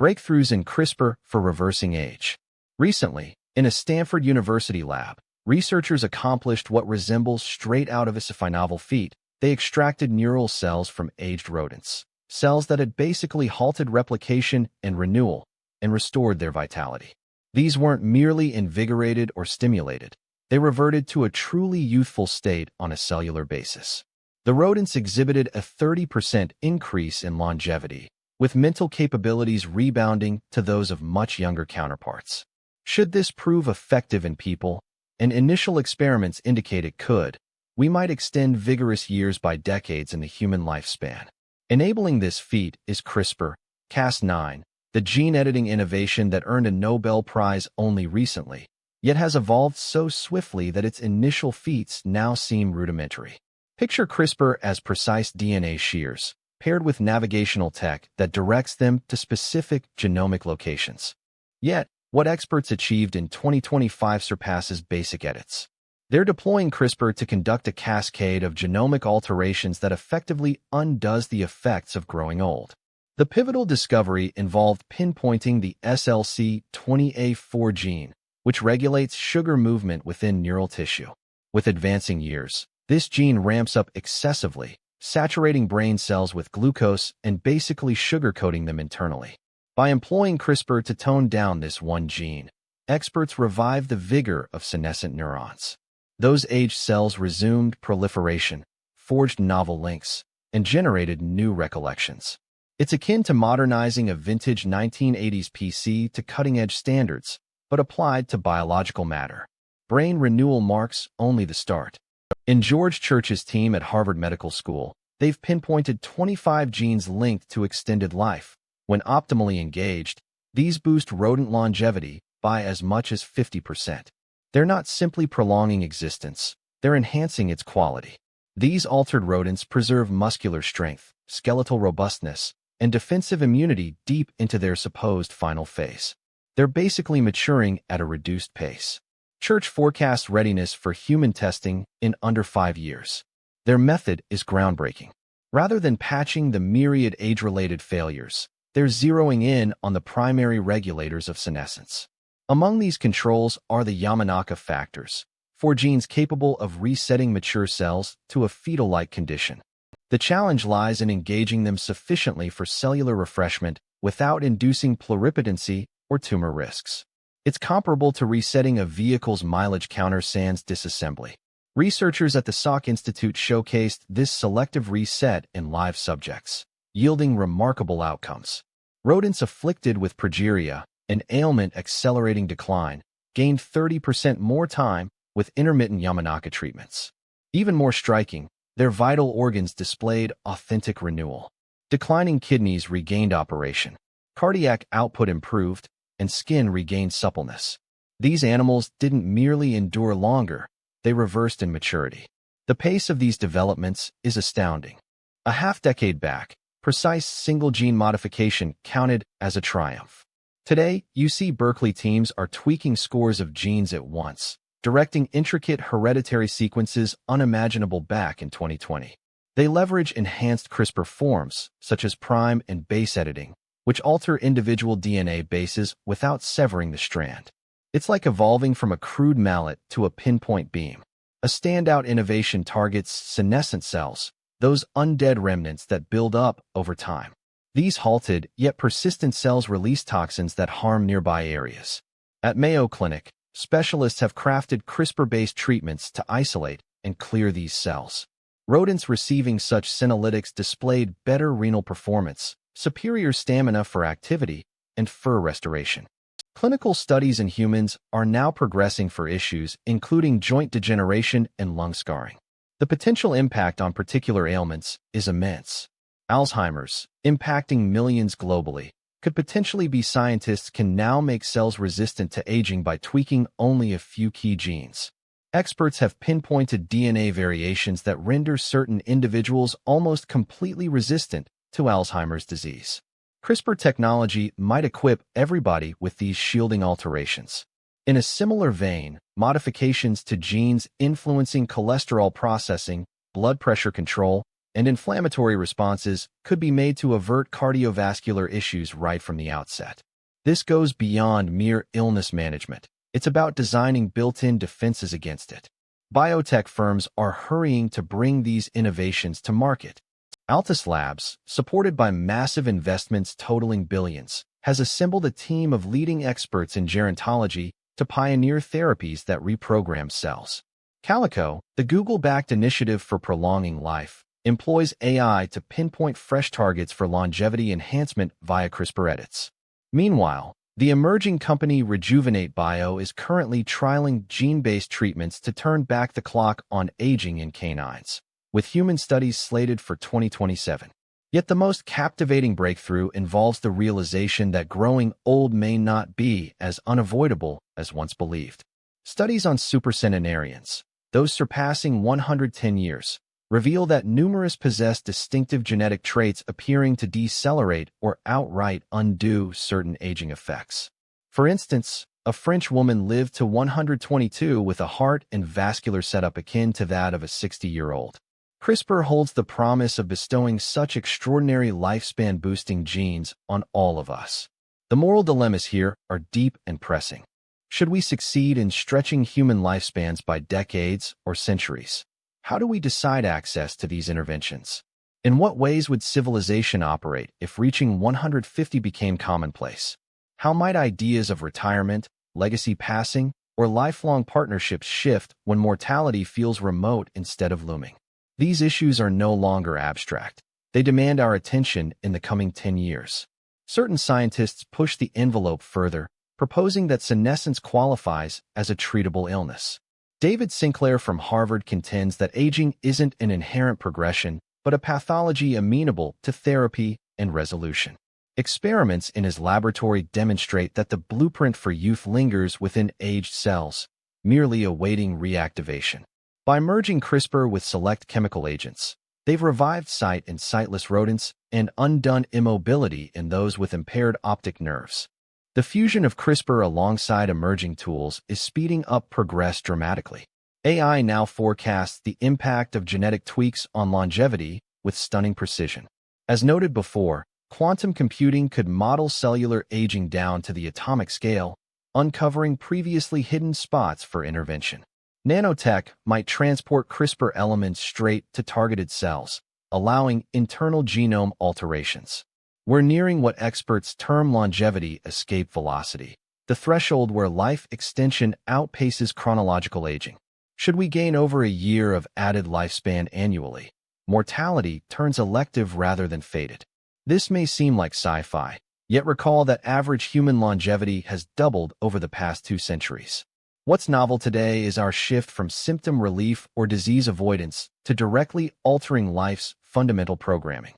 Breakthroughs in CRISPR for reversing age. Recently, in a Stanford University lab, researchers accomplished what resembles straight out of a sci-fi novel feat. They extracted neural cells from aged rodents, cells that had basically halted replication and renewal, and restored their vitality. These weren't merely invigorated or stimulated. they reverted to a truly youthful state on a cellular basis. The rodents exhibited a 30% increase in longevity, with mental capabilities rebounding to those of much younger counterparts. Should this prove effective in people, and initial experiments indicate it could, we might extend vigorous years by decades in the human lifespan. Enabling this feat is CRISPR-Cas9, the gene-editing innovation that earned a Nobel Prize only recently, yet has evolved so swiftly that its initial feats now seem rudimentary. Picture CRISPR as precise DNA shears, paired with navigational tech that directs them to specific genomic locations. Yet, what experts achieved in 2025 surpasses basic edits. They're deploying CRISPR to conduct a cascade of genomic alterations that effectively undoes the effects of growing old. The pivotal discovery involved pinpointing the SLC20A4 gene, which regulates sugar movement within neural tissue. With advancing years, this gene ramps up excessively, saturating brain cells with glucose and basically sugar-coating them internally. By employing CRISPR to tone down this one gene, experts revive the vigor of senescent neurons. Those aged cells resumed proliferation, forged novel links, and generated new recollections. It's akin to modernizing a vintage 1980s PC to cutting-edge standards, but applied to biological matter. Brain renewal marks only the start. In George Church's team at Harvard Medical School, they've pinpointed 25 genes linked to extended life. When optimally engaged, these boost rodent longevity by as much as 50%. They're not simply prolonging existence, they're enhancing its quality. These altered rodents preserve muscular strength, skeletal robustness, and defensive immunity deep into their supposed final phase. They're basically maturing at a reduced pace. Church forecasts readiness for human testing in under 5 years. Their method is groundbreaking. Rather than patching the myriad age-related failures, they're zeroing in on the primary regulators of senescence. Among these controls are the Yamanaka factors, 4 genes capable of resetting mature cells to a fetal-like condition. The challenge lies in engaging them sufficiently for cellular refreshment without inducing pluripotency or tumor risks. It's comparable to resetting a vehicle's mileage counter sans disassembly. Researchers at the Salk Institute showcased this selective reset in live subjects, yielding remarkable outcomes. Rodents afflicted with progeria, an ailment accelerating decline, gained 30% more time with intermittent Yamanaka treatments. Even more striking, their vital organs displayed authentic renewal. Declining kidneys regained operation, cardiac output improved, and skin regained suppleness. These animals didn't merely endure longer, they reversed in maturity. The pace of these developments is astounding. A half-decade back, precise single-gene modification counted as a triumph. Today, UC Berkeley teams are tweaking scores of genes at once, directing intricate hereditary sequences unimaginable back in 2020. They leverage enhanced CRISPR forms, such as prime and base editing, which alter individual DNA bases without severing the strand. It's like evolving from a crude mallet to a pinpoint beam. A standout innovation targets senescent cells, those undead remnants that build up over time. These halted yet persistent cells release toxins that harm nearby areas. At Mayo Clinic, specialists have crafted CRISPR-based treatments to isolate and clear these cells. Rodents receiving such senolytics displayed better renal performance, superior stamina for activity, and fur restoration. Clinical studies in humans are now progressing for issues including joint degeneration and lung scarring. The potential impact on particular ailments is immense. Alzheimer's, impacting millions globally, could potentially be. Scientists can now make cells resistant to aging by tweaking only a few key genes. Experts have pinpointed DNA variations that render certain individuals almost completely resistant to Alzheimer's disease. CRISPR technology might equip everybody with these shielding alterations. In a similar vein, modifications to genes influencing cholesterol processing, blood pressure control, and inflammatory responses could be made to avert cardiovascular issues right from the outset. This goes beyond mere illness management. It's about designing built-in defenses against it. Biotech firms are hurrying to bring these innovations to market. Altus Labs, supported by massive investments totaling billions, has assembled a team of leading experts in gerontology, to pioneer therapies that reprogram cells. Calico, the Google-backed initiative for prolonging life, employs AI to pinpoint fresh targets for longevity enhancement via CRISPR edits. Meanwhile, the emerging company Rejuvenate Bio is currently trialing gene-based treatments to turn back the clock on aging in canines, with human studies slated for 2027. Yet the most captivating breakthrough involves the realization that growing old may not be as unavoidable as once believed. Studies on supercentenarians, those surpassing 110 years, reveal that numerous possess distinctive genetic traits appearing to decelerate or outright undo certain aging effects. For instance, a French woman lived to 122 with a heart and vascular setup akin to that of a 60-year-old. CRISPR holds the promise of bestowing such extraordinary lifespan-boosting genes on all of us. The moral dilemmas here are deep and pressing. Should we succeed in stretching human lifespans by decades or centuries? How do we decide access to these interventions? In what ways would civilization operate if reaching 150 became commonplace? How might ideas of retirement, legacy passing, or lifelong partnerships shift when mortality feels remote instead of looming? These issues are no longer abstract. They demand our attention in the coming 10 years. Certain scientists push the envelope further, proposing that senescence qualifies as a treatable illness. David Sinclair from Harvard contends that aging isn't an inherent progression, but a pathology amenable to therapy and resolution. Experiments in his laboratory demonstrate that the blueprint for youth lingers within aged cells, merely awaiting reactivation. By merging CRISPR with select chemical agents, they've revived sight in sightless rodents and undone immobility in those with impaired optic nerves. The fusion of CRISPR alongside emerging tools is speeding up progress dramatically. AI now forecasts the impact of genetic tweaks on longevity with stunning precision. As noted before, quantum computing could model cellular aging down to the atomic scale, uncovering previously hidden spots for intervention. Nanotech might transport CRISPR elements straight to targeted cells, allowing internal genome alterations. We're nearing what experts term longevity escape velocity, the threshold where life extension outpaces chronological aging. Should we gain over a year of added lifespan annually, mortality turns elective rather than fated. This may seem like sci-fi, yet recall that average human longevity has doubled over the past 2 centuries. What's novel today is our shift from symptom relief or disease avoidance to directly altering life's fundamental programming.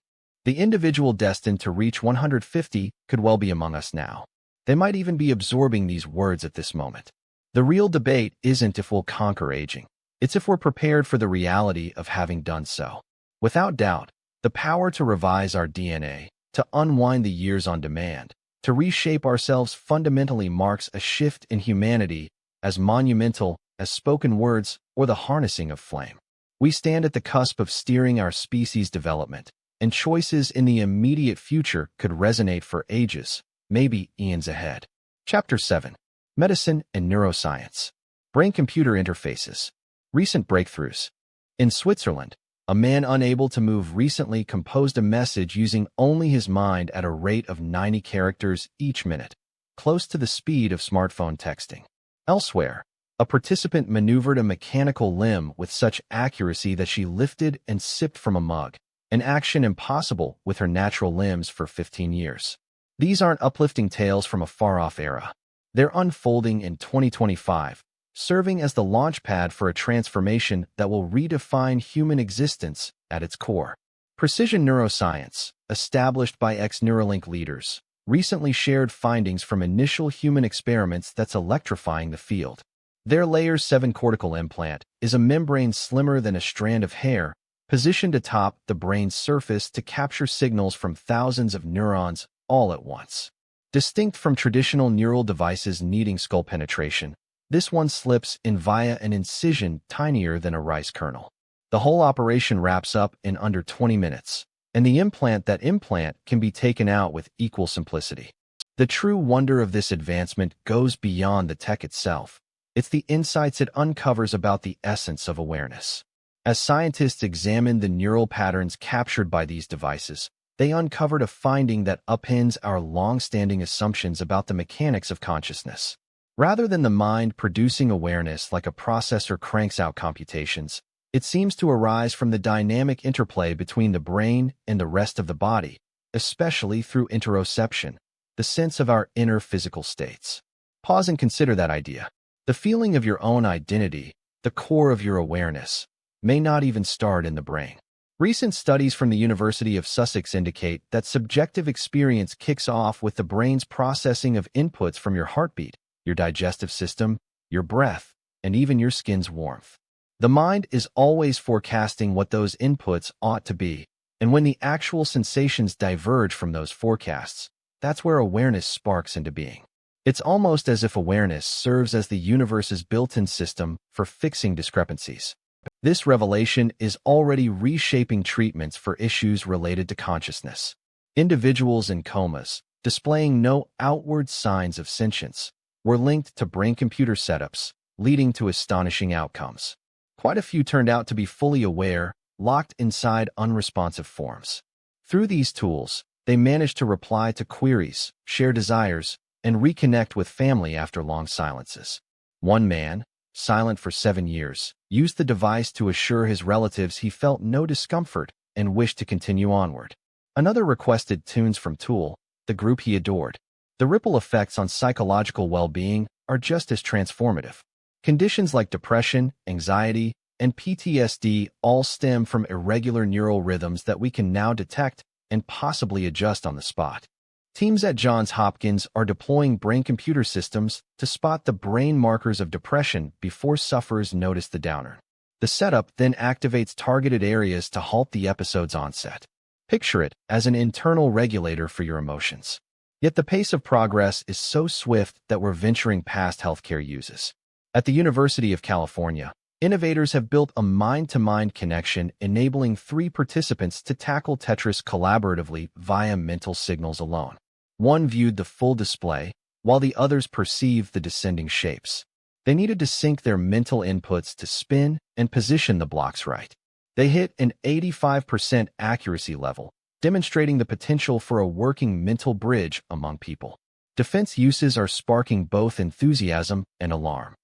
The individual destined to reach 150 could well be among us now. They might even be absorbing these words at this moment. The real debate isn't if we'll conquer aging. It's if we're prepared for the reality of having done so. Without doubt, the power to revise our DNA, to unwind the years on demand, to reshape ourselves fundamentally marks a shift in humanity as monumental as spoken words or the harnessing of flame. We stand at the cusp of steering our species' development, and choices in the immediate future could resonate for ages, maybe eons ahead. Chapter 7. Medicine and Neuroscience. Brain-computer interfaces. Recent breakthroughs. In Switzerland, a man unable to move recently composed a message using only his mind at a rate of 90 characters each minute, close to the speed of smartphone texting. Elsewhere, a participant maneuvered a mechanical limb with such accuracy that she lifted and sipped from a mug, an action impossible with her natural limbs for 15 years. These aren't uplifting tales from a far-off era. They're unfolding in 2025, serving as the launchpad for a transformation that will redefine human existence at its core. Precision neuroscience, established by ex-Neuralink leaders, recently shared findings from initial human experiments that's electrifying the field. Their Layer 7 cortical implant is a membrane slimmer than a strand of hair, positioned atop the brain's surface to capture signals from thousands of neurons all at once. Distinct from traditional neural devices needing skull penetration, this one slips in via an incision tinier than a rice kernel. The whole operation wraps up in under 20 minutes, and the implant can be taken out with equal simplicity. The true wonder of this advancement goes beyond the tech itself. It's the insights it uncovers about the essence of awareness. As scientists examined the neural patterns captured by these devices, they uncovered a finding that upends our long-standing assumptions about the mechanics of consciousness. Rather than the mind producing awareness like a processor cranks out computations, it seems to arise from the dynamic interplay between the brain and the rest of the body, especially through interoception, the sense of our inner physical states. Pause and consider that idea. The feeling of your own identity, the core of your awareness, may not even start in the brain. Recent studies from the University of Sussex indicate that subjective experience kicks off with the brain's processing of inputs from your heartbeat, your digestive system, your breath, and even your skin's warmth. The mind is always forecasting what those inputs ought to be, and when the actual sensations diverge from those forecasts, that's where awareness sparks into being. It's almost as if awareness serves as the universe's built-in system for fixing discrepancies. This revelation is already reshaping treatments for issues related to consciousness. Individuals in comas, displaying no outward signs of sentience, were linked to brain-computer setups, leading to astonishing outcomes. Quite a few turned out to be fully aware, locked inside unresponsive forms. Through these tools, they managed to reply to queries, share desires, and reconnect with family after long silences. One man, silent for 7 years, used the device to assure his relatives he felt no discomfort and wished to continue onward. Another requested tunes from Tool, the group he adored. The ripple effects on psychological well-being are just as transformative. Conditions like depression, anxiety, and PTSD all stem from irregular neural rhythms that we can now detect and possibly adjust on the spot. Teams at Johns Hopkins are deploying brain-computer systems to spot the brain markers of depression before sufferers notice the downer. The setup then activates targeted areas to halt the episode's onset. Picture it as an internal regulator for your emotions. Yet the pace of progress is so swift that we're venturing past healthcare uses. At the University of California, innovators have built a mind-to-mind connection enabling 3 participants to tackle Tetris collaboratively via mental signals alone. One viewed the full display, while the others perceived the descending shapes. They needed to sync their mental inputs to spin and position the blocks right. They hit an 85% accuracy level, demonstrating the potential for a working mental bridge among people. Defense uses are sparking both enthusiasm and alarm.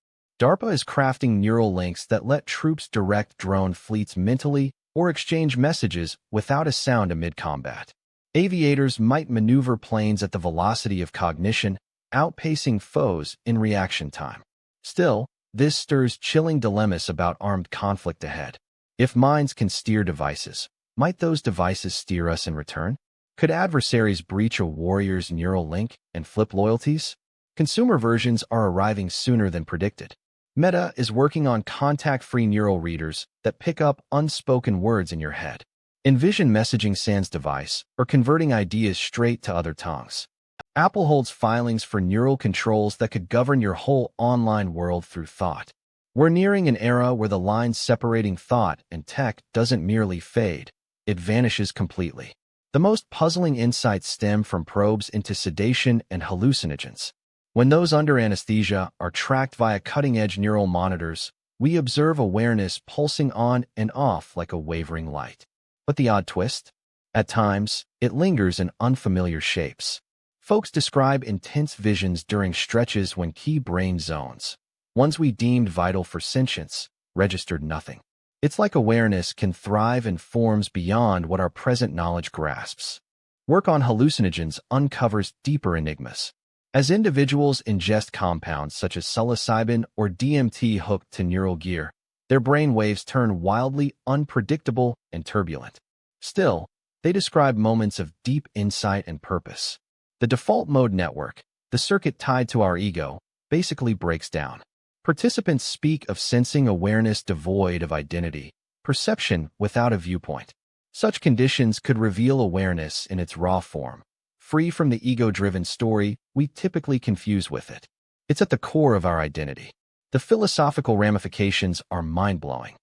DARPA is crafting neural links that let troops direct drone fleets mentally or exchange messages without a sound amid combat. Aviators might maneuver planes at the velocity of cognition, outpacing foes in reaction time. Still, this stirs chilling dilemmas about armed conflict ahead. If minds can steer devices, might those devices steer us in return? Could adversaries breach a warrior's neural link and flip loyalties? Consumer versions are arriving sooner than predicted. Meta is working on contact-free neural readers that pick up unspoken words in your head. Envision messaging sans device or converting ideas straight to other tongues. Apple holds filings for neural controls that could govern your whole online world through thought. We're nearing an era where the line separating thought and tech doesn't merely fade, it vanishes completely. The most puzzling insights stem from probes into sedation and hallucinogens. When those under anesthesia are tracked via cutting-edge neural monitors, we observe awareness pulsing on and off like a wavering light. But the odd twist? At times, it lingers in unfamiliar shapes. Folks describe intense visions during stretches when key brain zones, ones we deemed vital for sentience, registered nothing. It's like awareness can thrive in forms beyond what our present knowledge grasps. Work on hallucinogens uncovers deeper enigmas. As individuals ingest compounds such as psilocybin or DMT hooked to neural gear, their brain waves turn wildly unpredictable and turbulent. Still, they describe moments of deep insight and purpose. The default mode network, the circuit tied to our ego, basically breaks down. Participants speak of sensing awareness devoid of identity, perception without a viewpoint. Such conditions could reveal awareness in its raw form, free from the ego-driven story we typically confuse with it. It's at the core of our identity. The philosophical ramifications are mind-blowing.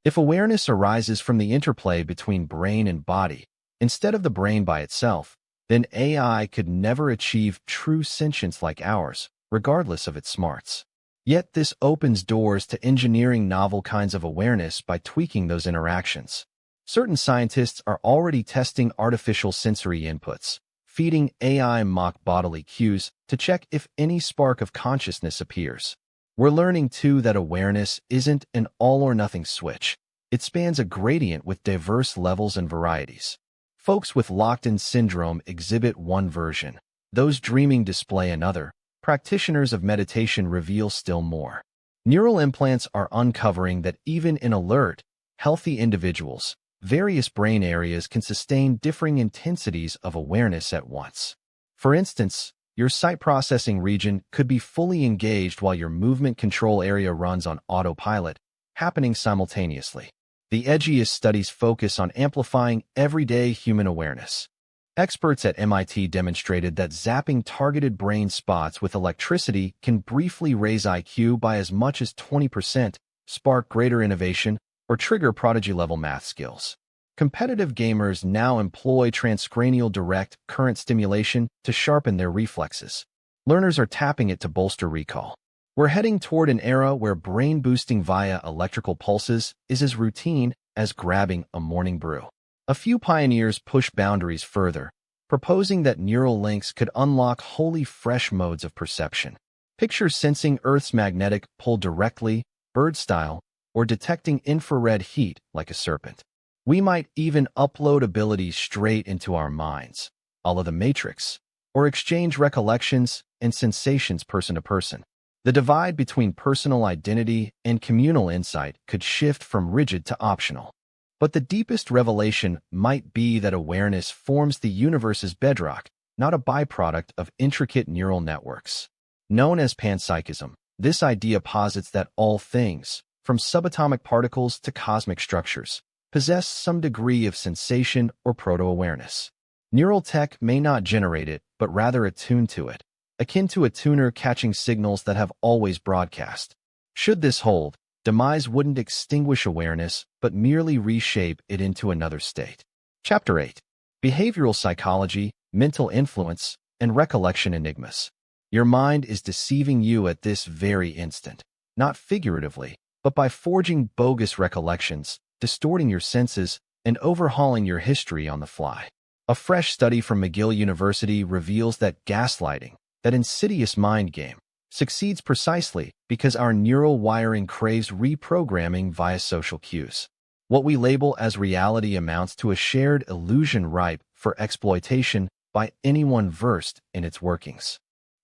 If awareness arises from the interplay between brain and body, instead of the brain by itself, then AI could never achieve true sentience like ours, regardless of its smarts. Yet this opens doors to engineering novel kinds of awareness by tweaking those interactions. Certain scientists are already testing artificial sensory inputs, feeding AI mock bodily cues to check if any spark of consciousness appears. We're learning, too, that awareness isn't an all-or-nothing switch. It spans a gradient with diverse levels and varieties. Folks with locked-in syndrome exhibit one version. Those dreaming display another. Practitioners of meditation reveal still more. Neural implants are uncovering that even in alert, healthy individuals, various brain areas can sustain differing intensities of awareness at once. For instance, your sight processing region could be fully engaged while your movement control area runs on autopilot, happening simultaneously. The edgiest studies focus on amplifying everyday human awareness. Experts at MIT demonstrated that zapping targeted brain spots with electricity can briefly raise IQ by as much as 20%, spark greater innovation, or trigger prodigy-level math skills. Competitive gamers now employ transcranial direct current stimulation to sharpen their reflexes. Learners are tapping it to bolster recall. We're heading toward an era where brain boosting via electrical pulses is as routine as grabbing a morning brew. A few pioneers push boundaries further, proposing that neural links could unlock wholly fresh modes of perception. Picture sensing Earth's magnetic pull directly, bird-style, or detecting infrared heat like a serpent. We might even upload abilities straight into our minds, a la the Matrix, or exchange recollections and sensations person to person. The divide between personal identity and communal insight could shift from rigid to optional. But the deepest revelation might be that awareness forms the universe's bedrock, not a byproduct of intricate neural networks. Known as panpsychism, this idea posits that all things, from subatomic particles to cosmic structures, possess some degree of sensation or proto-awareness. Neural tech may not generate it, but rather attune to it, akin to a tuner catching signals that have always broadcast. Should this hold, demise wouldn't extinguish awareness, but merely reshape it into another state. Chapter 8. Behavioral Psychology, Mental Influence, and Recollection Enigmas. Your mind is deceiving you at this very instant, not figuratively, but by forging bogus recollections, distorting your senses, and overhauling your history on the fly. A fresh study from McGill University reveals that gaslighting, that insidious mind game, succeeds precisely because our neural wiring craves reprogramming via social cues. What we label as reality amounts to a shared illusion ripe for exploitation by anyone versed in its workings.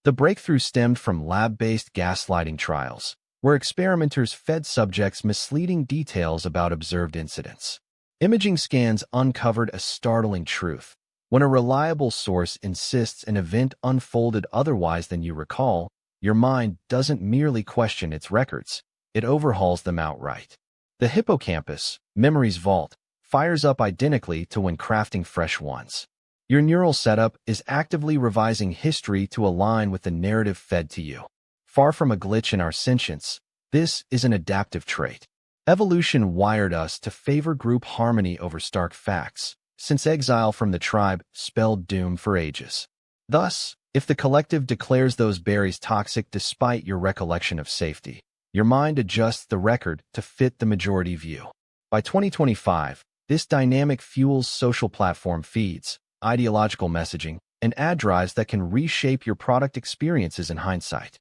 The breakthrough stemmed from lab-based gaslighting trials, where experimenters fed subjects misleading details about observed incidents. Imaging scans uncovered a startling truth. When a reliable source insists an event unfolded otherwise than you recall, your mind doesn't merely question its records, it overhauls them outright. The hippocampus, memory's vault, fires up identically to when crafting fresh ones. Your neural setup is actively revising history to align with the narrative fed to you. Far from a glitch in our sentience, this is an adaptive trait. Evolution wired us to favor group harmony over stark facts, since exile from the tribe spelled doom for ages. Thus, if the collective declares those berries toxic despite your recollection of safety, your mind adjusts the record to fit the majority view. By 2025, this dynamic fuels social platform feeds, ideological messaging, and ad drives that can reshape your product experiences in hindsight.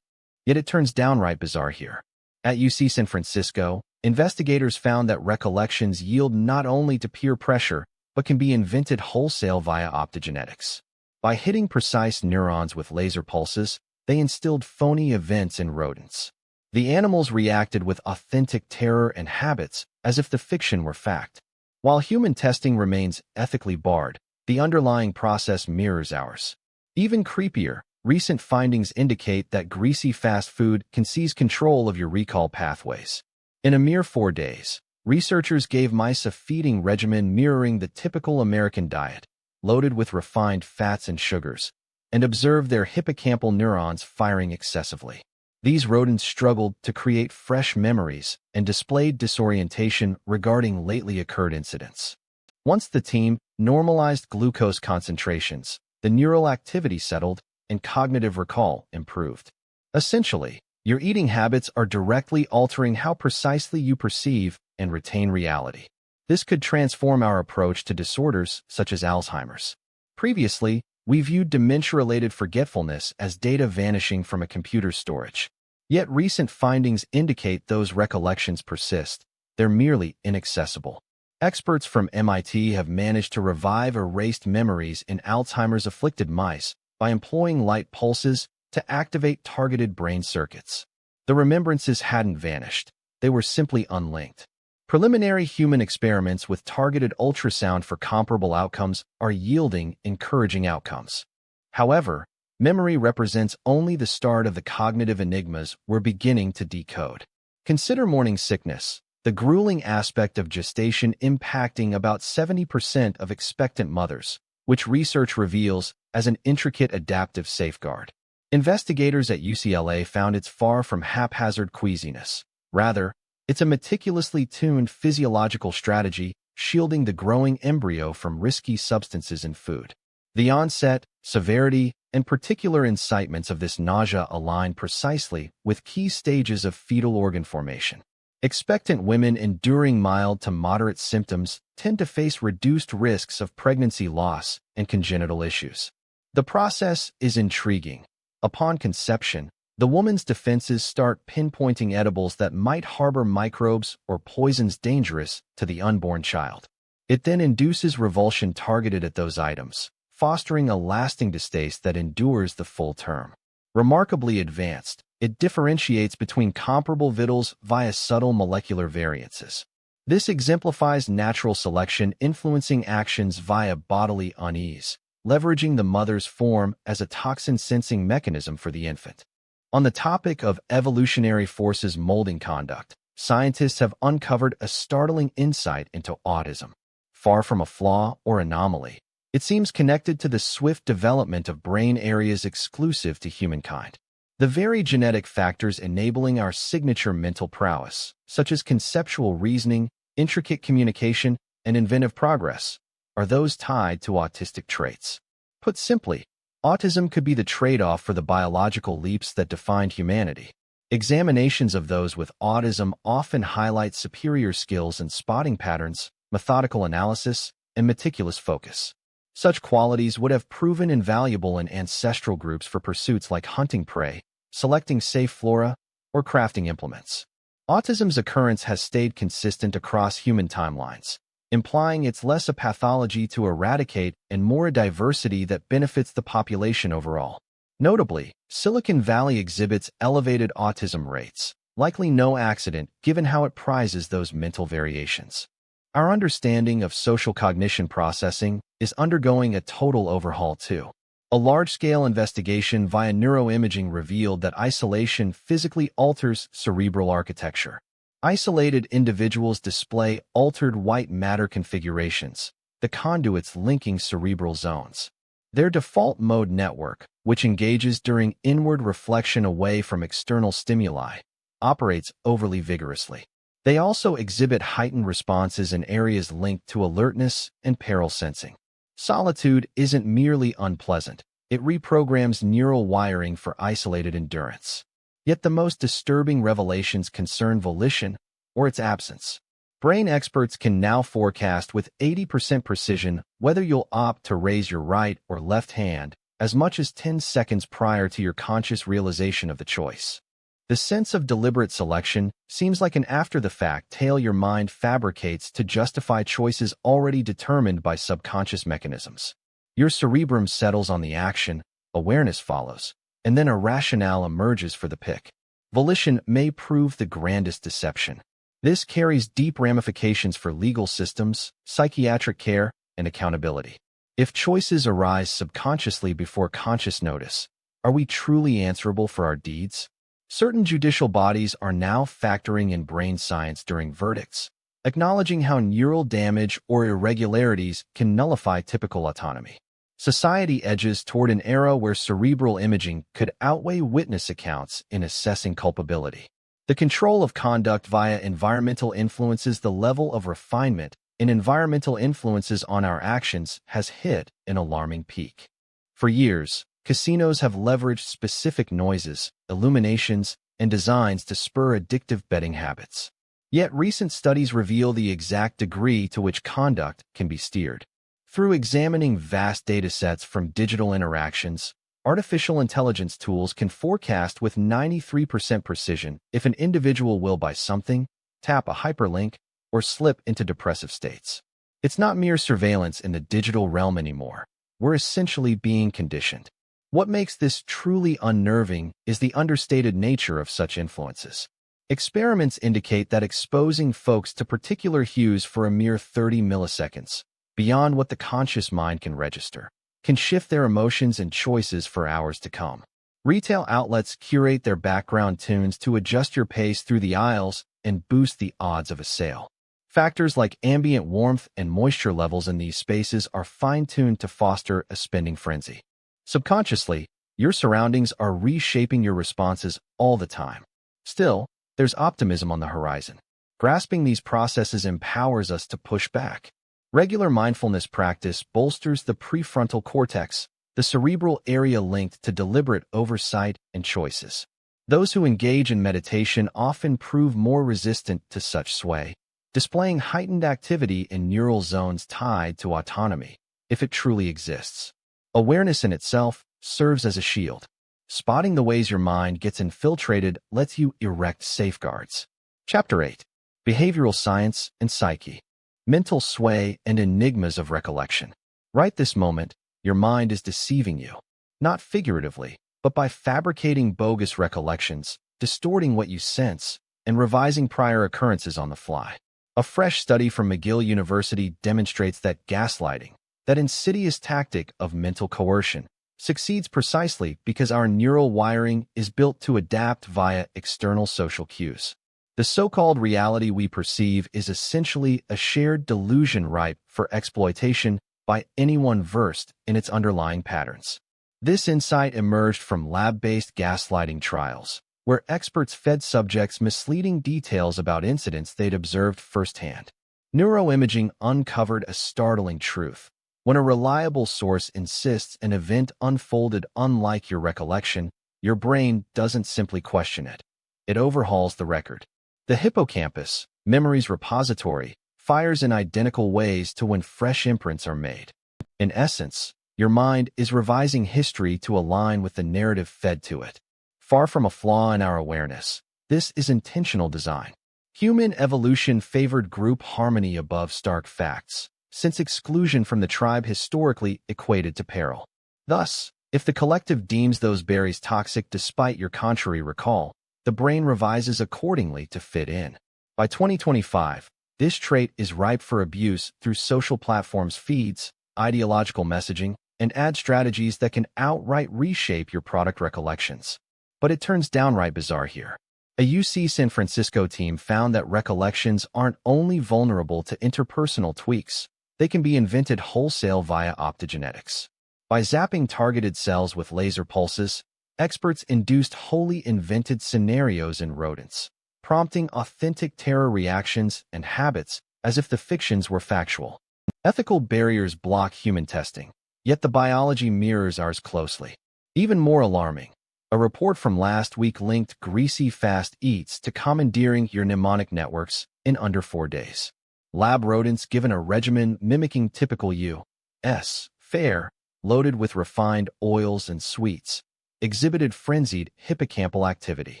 Yet it turns downright bizarre here. At UC San Francisco, investigators found that recollections yield not only to peer pressure, but can be invented wholesale via optogenetics. By hitting precise neurons with laser pulses, they instilled phony events in rodents. The animals reacted with authentic terror and habits, as if the fiction were fact. While human testing remains ethically barred, the underlying process mirrors ours. Even creepier, recent findings indicate that greasy fast food can seize control of your recall pathways. In a mere 4 days, researchers gave mice a feeding regimen mirroring the typical American diet, loaded with refined fats and sugars, and observed their hippocampal neurons firing excessively. These rodents struggled to create fresh memories and displayed disorientation regarding lately occurred incidents. Once the team normalized glucose concentrations, the neural activity settled and cognitive recall improved. Essentially, your eating habits are directly altering how precisely you perceive and retain reality. This could transform our approach to disorders such as Alzheimer's. Previously, We view dementia-related forgetfulness as data vanishing from a computer's storage. Yet recent findings indicate those recollections persist. They're merely inaccessible. Experts from MIT have managed to revive erased memories in Alzheimer's-afflicted mice by employing light pulses to activate targeted brain circuits. The remembrances hadn't vanished. They were simply unlinked. Preliminary human experiments with targeted ultrasound for comparable outcomes are yielding encouraging outcomes. However, memory represents only the start of the cognitive enigmas we're beginning to decode. Consider morning sickness, the grueling aspect of gestation impacting about 70% of expectant mothers, which research reveals as an intricate adaptive safeguard. Investigators at UCLA found it's far from haphazard queasiness. Rather, it's a meticulously tuned physiological strategy shielding the growing embryo from risky substances in food. The onset, severity, and particular incitements of this nausea align precisely with key stages of fetal organ formation. Expectant women enduring mild to moderate symptoms tend to face reduced risks of pregnancy loss and congenital issues. The process is intriguing. Upon conception, the woman's defenses start pinpointing edibles that might harbor microbes or poisons dangerous to the unborn child. It then induces revulsion targeted at those items, fostering a lasting distaste that endures the full term. Remarkably advanced, it differentiates between comparable victuals via subtle molecular variances. This exemplifies natural selection influencing actions via bodily unease, leveraging the mother's form as a toxin-sensing mechanism for the infant. On the topic of evolutionary forces molding conduct, scientists have uncovered a startling insight into autism. Far from a flaw or anomaly, it seems connected to the swift development of brain areas exclusive to humankind. The very genetic factors enabling our signature mental prowess, such as conceptual reasoning, intricate communication, and inventive progress, are those tied to autistic traits. Put simply, autism could be the trade-off for the biological leaps that defined humanity. Examinations of those with autism often highlight superior skills in spotting patterns, methodical analysis, and meticulous focus. Such qualities would have proven invaluable in ancestral groups for pursuits like hunting prey, selecting safe flora, or crafting implements. Autism's occurrence has stayed consistent across human timelines, implying it's less a pathology to eradicate and more a diversity that benefits the population overall. Notably, Silicon Valley exhibits elevated autism rates, likely no accident given how it prizes those mental variations. Our understanding of social cognition processing is undergoing a total overhaul too. A large-scale investigation via neuroimaging revealed that isolation physically alters cerebral architecture. Isolated individuals display altered white matter configurations, the conduits linking cerebral zones. Their default mode network, which engages during inward reflection away from external stimuli, operates overly vigorously. They also exhibit heightened responses in areas linked to alertness and peril sensing. Solitude isn't merely unpleasant, it reprograms neural wiring for isolated endurance. Yet the most disturbing revelations concern volition or its absence. Brain experts can now forecast with 80% precision whether you'll opt to raise your right or left hand as much as 10 seconds prior to your conscious realization of the choice. The sense of deliberate selection seems like an after-the-fact tale your mind fabricates to justify choices already determined by subconscious mechanisms. Your cerebrum settles on the action, awareness follows, and then a rationale emerges for the pick. Volition may prove the grandest deception. This carries deep ramifications for legal systems, psychiatric care, and accountability. If choices arise subconsciously before conscious notice, are we truly answerable for our deeds? Certain judicial bodies are now factoring in brain science during verdicts, acknowledging how neural damage or irregularities can nullify typical autonomy. Society edges toward an era where cerebral imaging could outweigh witness accounts in assessing culpability. The control of conduct via environmental influences, the level of refinement in environmental influences on our actions has hit an alarming peak. For years, casinos have leveraged specific noises, illuminations, and designs to spur addictive betting habits. Yet recent studies reveal the exact degree to which conduct can be steered. Through examining vast datasets from digital interactions, artificial intelligence tools can forecast with 93% precision if an individual will buy something, tap a hyperlink, or slip into depressive states. It's not mere surveillance in the digital realm anymore. We're essentially being conditioned. What makes this truly unnerving is the understated nature of such influences. Experiments indicate that exposing folks to particular hues for a mere 30 milliseconds, beyond what the conscious mind can register, can shift their emotions and choices for hours to come. Retail outlets curate their background tunes to adjust your pace through the aisles and boost the odds of a sale. Factors like ambient warmth and moisture levels in these spaces are fine-tuned to foster a spending frenzy. Subconsciously, your surroundings are reshaping your responses all the time. Still, there's optimism on the horizon. Grasping these processes empowers us to push back. Regular mindfulness practice bolsters the prefrontal cortex, the cerebral area linked to deliberate oversight and choices. Those who engage in meditation often prove more resistant to such sway, displaying heightened activity in neural zones tied to autonomy, if it truly exists. Awareness in itself serves as a shield. Spotting the ways your mind gets infiltrated lets you erect safeguards. Chapter 8. Behavioral Science and Psyche. Mental Sway and Enigmas of Recollection. Right this moment, your mind is deceiving you. Not figuratively, but by fabricating bogus recollections, distorting what you sense, and revising prior occurrences on the fly. A fresh study from McGill University demonstrates that gaslighting, that insidious tactic of mental coercion, succeeds precisely because our neural wiring is built to adapt via external social cues. The so-called reality we perceive is essentially a shared delusion ripe for exploitation by anyone versed in its underlying patterns. This insight emerged from lab-based gaslighting trials, where experts fed subjects misleading details about incidents they'd observed firsthand. Neuroimaging uncovered a startling truth. When a reliable source insists an event unfolded unlike your recollection, your brain doesn't simply question it. It overhauls the record. The hippocampus, memory's repository, fires in identical ways to when fresh imprints are made. In essence, your mind is revising history to align with the narrative fed to it. Far from a flaw in our awareness, this is intentional design. Human evolution favored group harmony above stark facts, since exclusion from the tribe historically equated to peril. Thus, if the collective deems those berries toxic despite your contrary recall, the brain revises accordingly to fit in. By 2025, this trait is ripe for abuse through social platforms' feeds, ideological messaging, and ad strategies that can outright reshape your product recollections. But it turns downright bizarre here. A UC San Francisco team found that recollections aren't only vulnerable to interpersonal tweaks, they can be invented wholesale via optogenetics. By zapping targeted cells with laser pulses, experts induced wholly invented scenarios in rodents, prompting authentic terror reactions and habits as if the fictions were factual. Ethical barriers block human testing, yet the biology mirrors ours closely. Even more alarming, a report from last week linked greasy fast eats to commandeering your mnemonic networks in under 4 days. Lab rodents given a regimen mimicking typical U.S. fare, loaded with refined oils and sweets, exhibited frenzied hippocampal activity.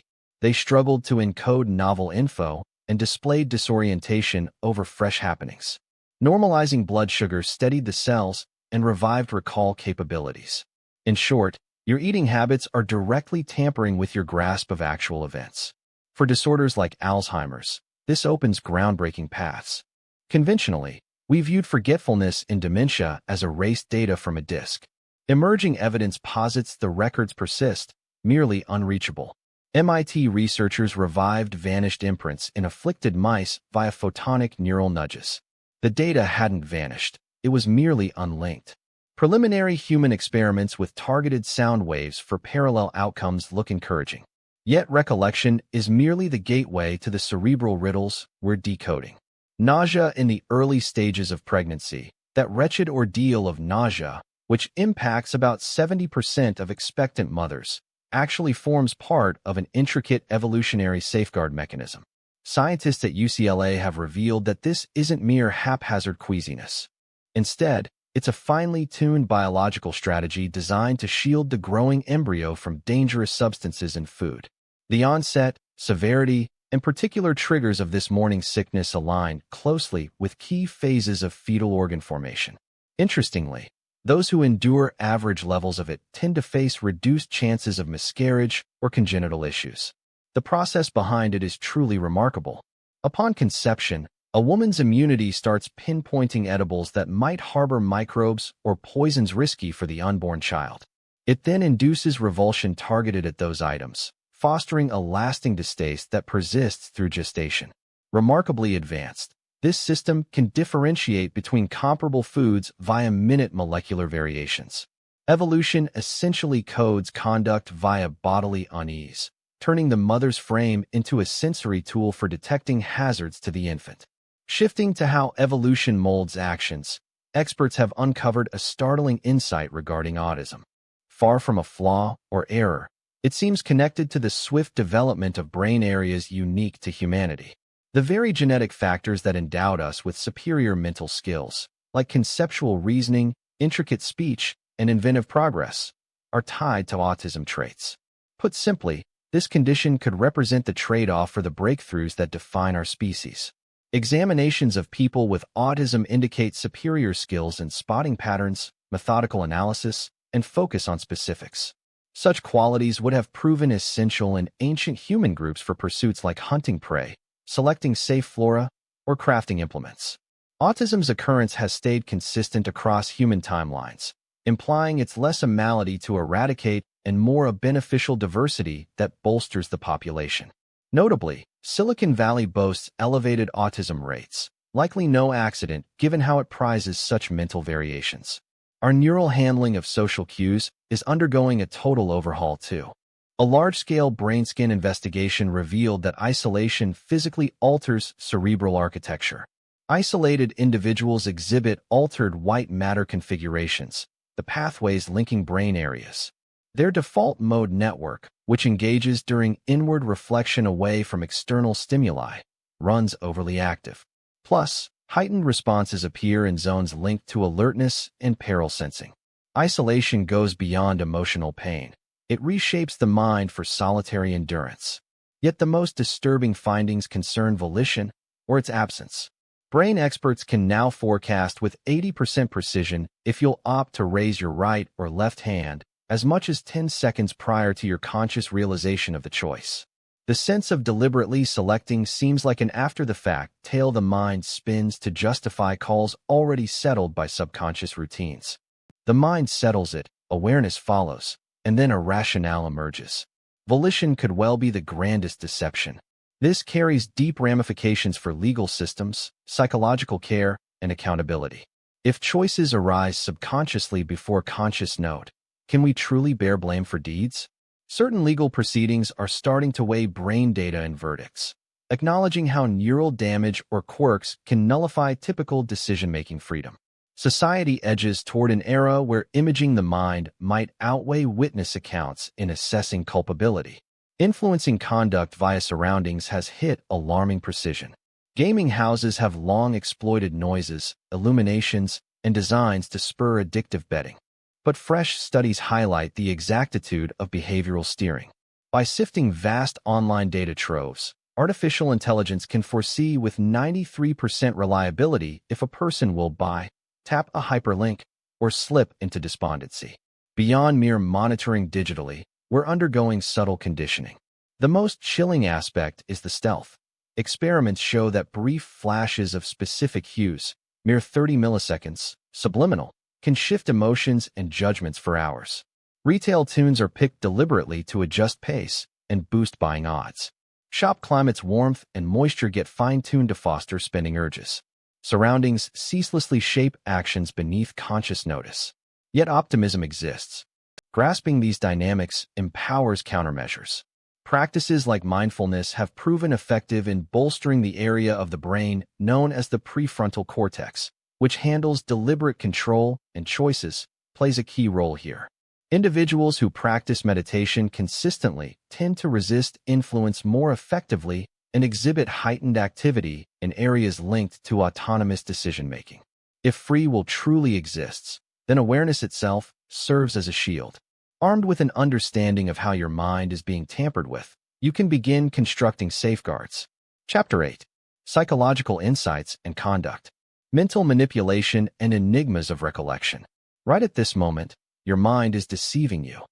They struggled to encode novel info and displayed disorientation over fresh happenings. Normalizing blood sugar steadied the cells and revived recall capabilities. In short, your eating habits are directly tampering with your grasp of actual events. For disorders like Alzheimer's, this opens groundbreaking paths. Conventionally, we viewed forgetfulness in dementia as erased data from a disk. Emerging evidence posits the records persist, merely unreachable. MIT researchers revived vanished imprints in afflicted mice via photonic neural nudges. The data hadn't vanished, it was merely unlinked. Preliminary human experiments with targeted sound waves for parallel outcomes look encouraging. Yet recollection is merely the gateway to the cerebral riddles we're decoding. Nausea in the early stages of pregnancy, that wretched ordeal of nausea, which impacts about 70% of expectant mothers, actually forms part of an intricate evolutionary safeguard mechanism. Scientists at UCLA have revealed that this isn't mere haphazard queasiness. Instead, It's a finely tuned biological strategy designed to shield the growing embryo from dangerous substances in food. The onset, severity, and particular triggers of this morning sickness align closely with key phases of fetal organ formation. Interestingly, those who endure average levels of it tend to face reduced chances of miscarriage or congenital issues. The process behind it is truly remarkable. Upon conception, a woman's immunity starts pinpointing edibles that might harbor microbes or poisons risky for the unborn child. It then induces revulsion targeted at those items, fostering a lasting distaste that persists through gestation. Remarkably advanced, this system can differentiate between comparable foods via minute molecular variations. Evolution essentially codes conduct via bodily unease, turning the mother's frame into a sensory tool for detecting hazards to the infant. Shifting to how evolution molds actions, experts have uncovered a startling insight regarding autism. Far from a flaw or error, it seems connected to the swift development of brain areas unique to humanity. The very genetic factors that endowed us with superior mental skills, like conceptual reasoning, intricate speech, and inventive progress, are tied to autism traits. Put simply, this condition could represent the trade-off for the breakthroughs that define our species. Examinations of people with autism indicate superior skills in spotting patterns, methodical analysis, and focus on specifics. Such qualities would have proven essential in ancient human groups for pursuits like hunting prey, selecting safe flora, or crafting implements. Autism's occurrence has stayed consistent across human timelines, implying it's less a malady to eradicate and more a beneficial diversity that bolsters the population. Notably, Silicon Valley boasts elevated autism rates, likely no accident given how it prizes such mental variations. Our neural handling of social cues is undergoing a total overhaul too. A large-scale brain-scan investigation revealed that isolation physically alters cerebral architecture. Isolated individuals exhibit altered white matter configurations, the pathways linking brain areas. Their default mode network, which engages during inward reflection away from external stimuli, runs overly active. Plus, heightened responses appear in zones linked to alertness and peril sensing. Isolation goes beyond emotional pain. It reshapes the mind for solitary endurance. Yet the most disturbing findings concern volition or its absence. Brain experts can now forecast with 80% precision if you'll opt to raise your right or left hand as much as 10 seconds prior to your conscious realization of the choice. The sense of deliberately selecting seems like an after-the-fact tale the mind spins to justify calls already settled by subconscious routines. The mind settles it, awareness follows, and then a rationale emerges. Volition could well be the grandest deception. This carries deep ramifications for legal systems, psychological care, and accountability. If choices arise subconsciously before conscious note, can we truly bear blame for deeds? Certain legal proceedings are starting to weigh brain data in verdicts, acknowledging how neural damage or quirks can nullify typical decision-making freedom. Society edges toward an era where imaging the mind might outweigh witness accounts in assessing culpability. Influencing conduct via surroundings has hit alarming precision. Gaming houses have long exploited noises, illuminations, and designs to spur addictive betting. But fresh studies highlight the exactitude of behavioral steering. By sifting vast online data troves, artificial intelligence can foresee with 93% reliability if a person will buy, tap a hyperlink, or slip into despondency. Beyond mere monitoring digitally, we're undergoing subtle conditioning. The most chilling aspect is the stealth. Experiments show that brief flashes of specific hues, mere 30 milliseconds, subliminal, can shift emotions and judgments for hours. Retail tunes are picked deliberately to adjust pace and boost buying odds. Shop climate's warmth and moisture get fine-tuned to foster spending urges. Surroundings ceaselessly shape actions beneath conscious notice. Yet optimism exists. Grasping these dynamics empowers countermeasures. Practices like mindfulness have proven effective in bolstering the area of the brain known as the prefrontal cortex, which handles deliberate control and choices, plays a key role here. Individuals who practice meditation consistently tend to resist influence more effectively and exhibit heightened activity in areas linked to autonomous decision-making. If free will truly exists, then awareness itself serves as a shield. Armed with an understanding of how your mind is being tampered with, you can begin constructing safeguards. Chapter 8. Psychological Insights and Conduct. Mental Manipulation and Enigmas of Recollection. Right at this moment, your mind is deceiving you.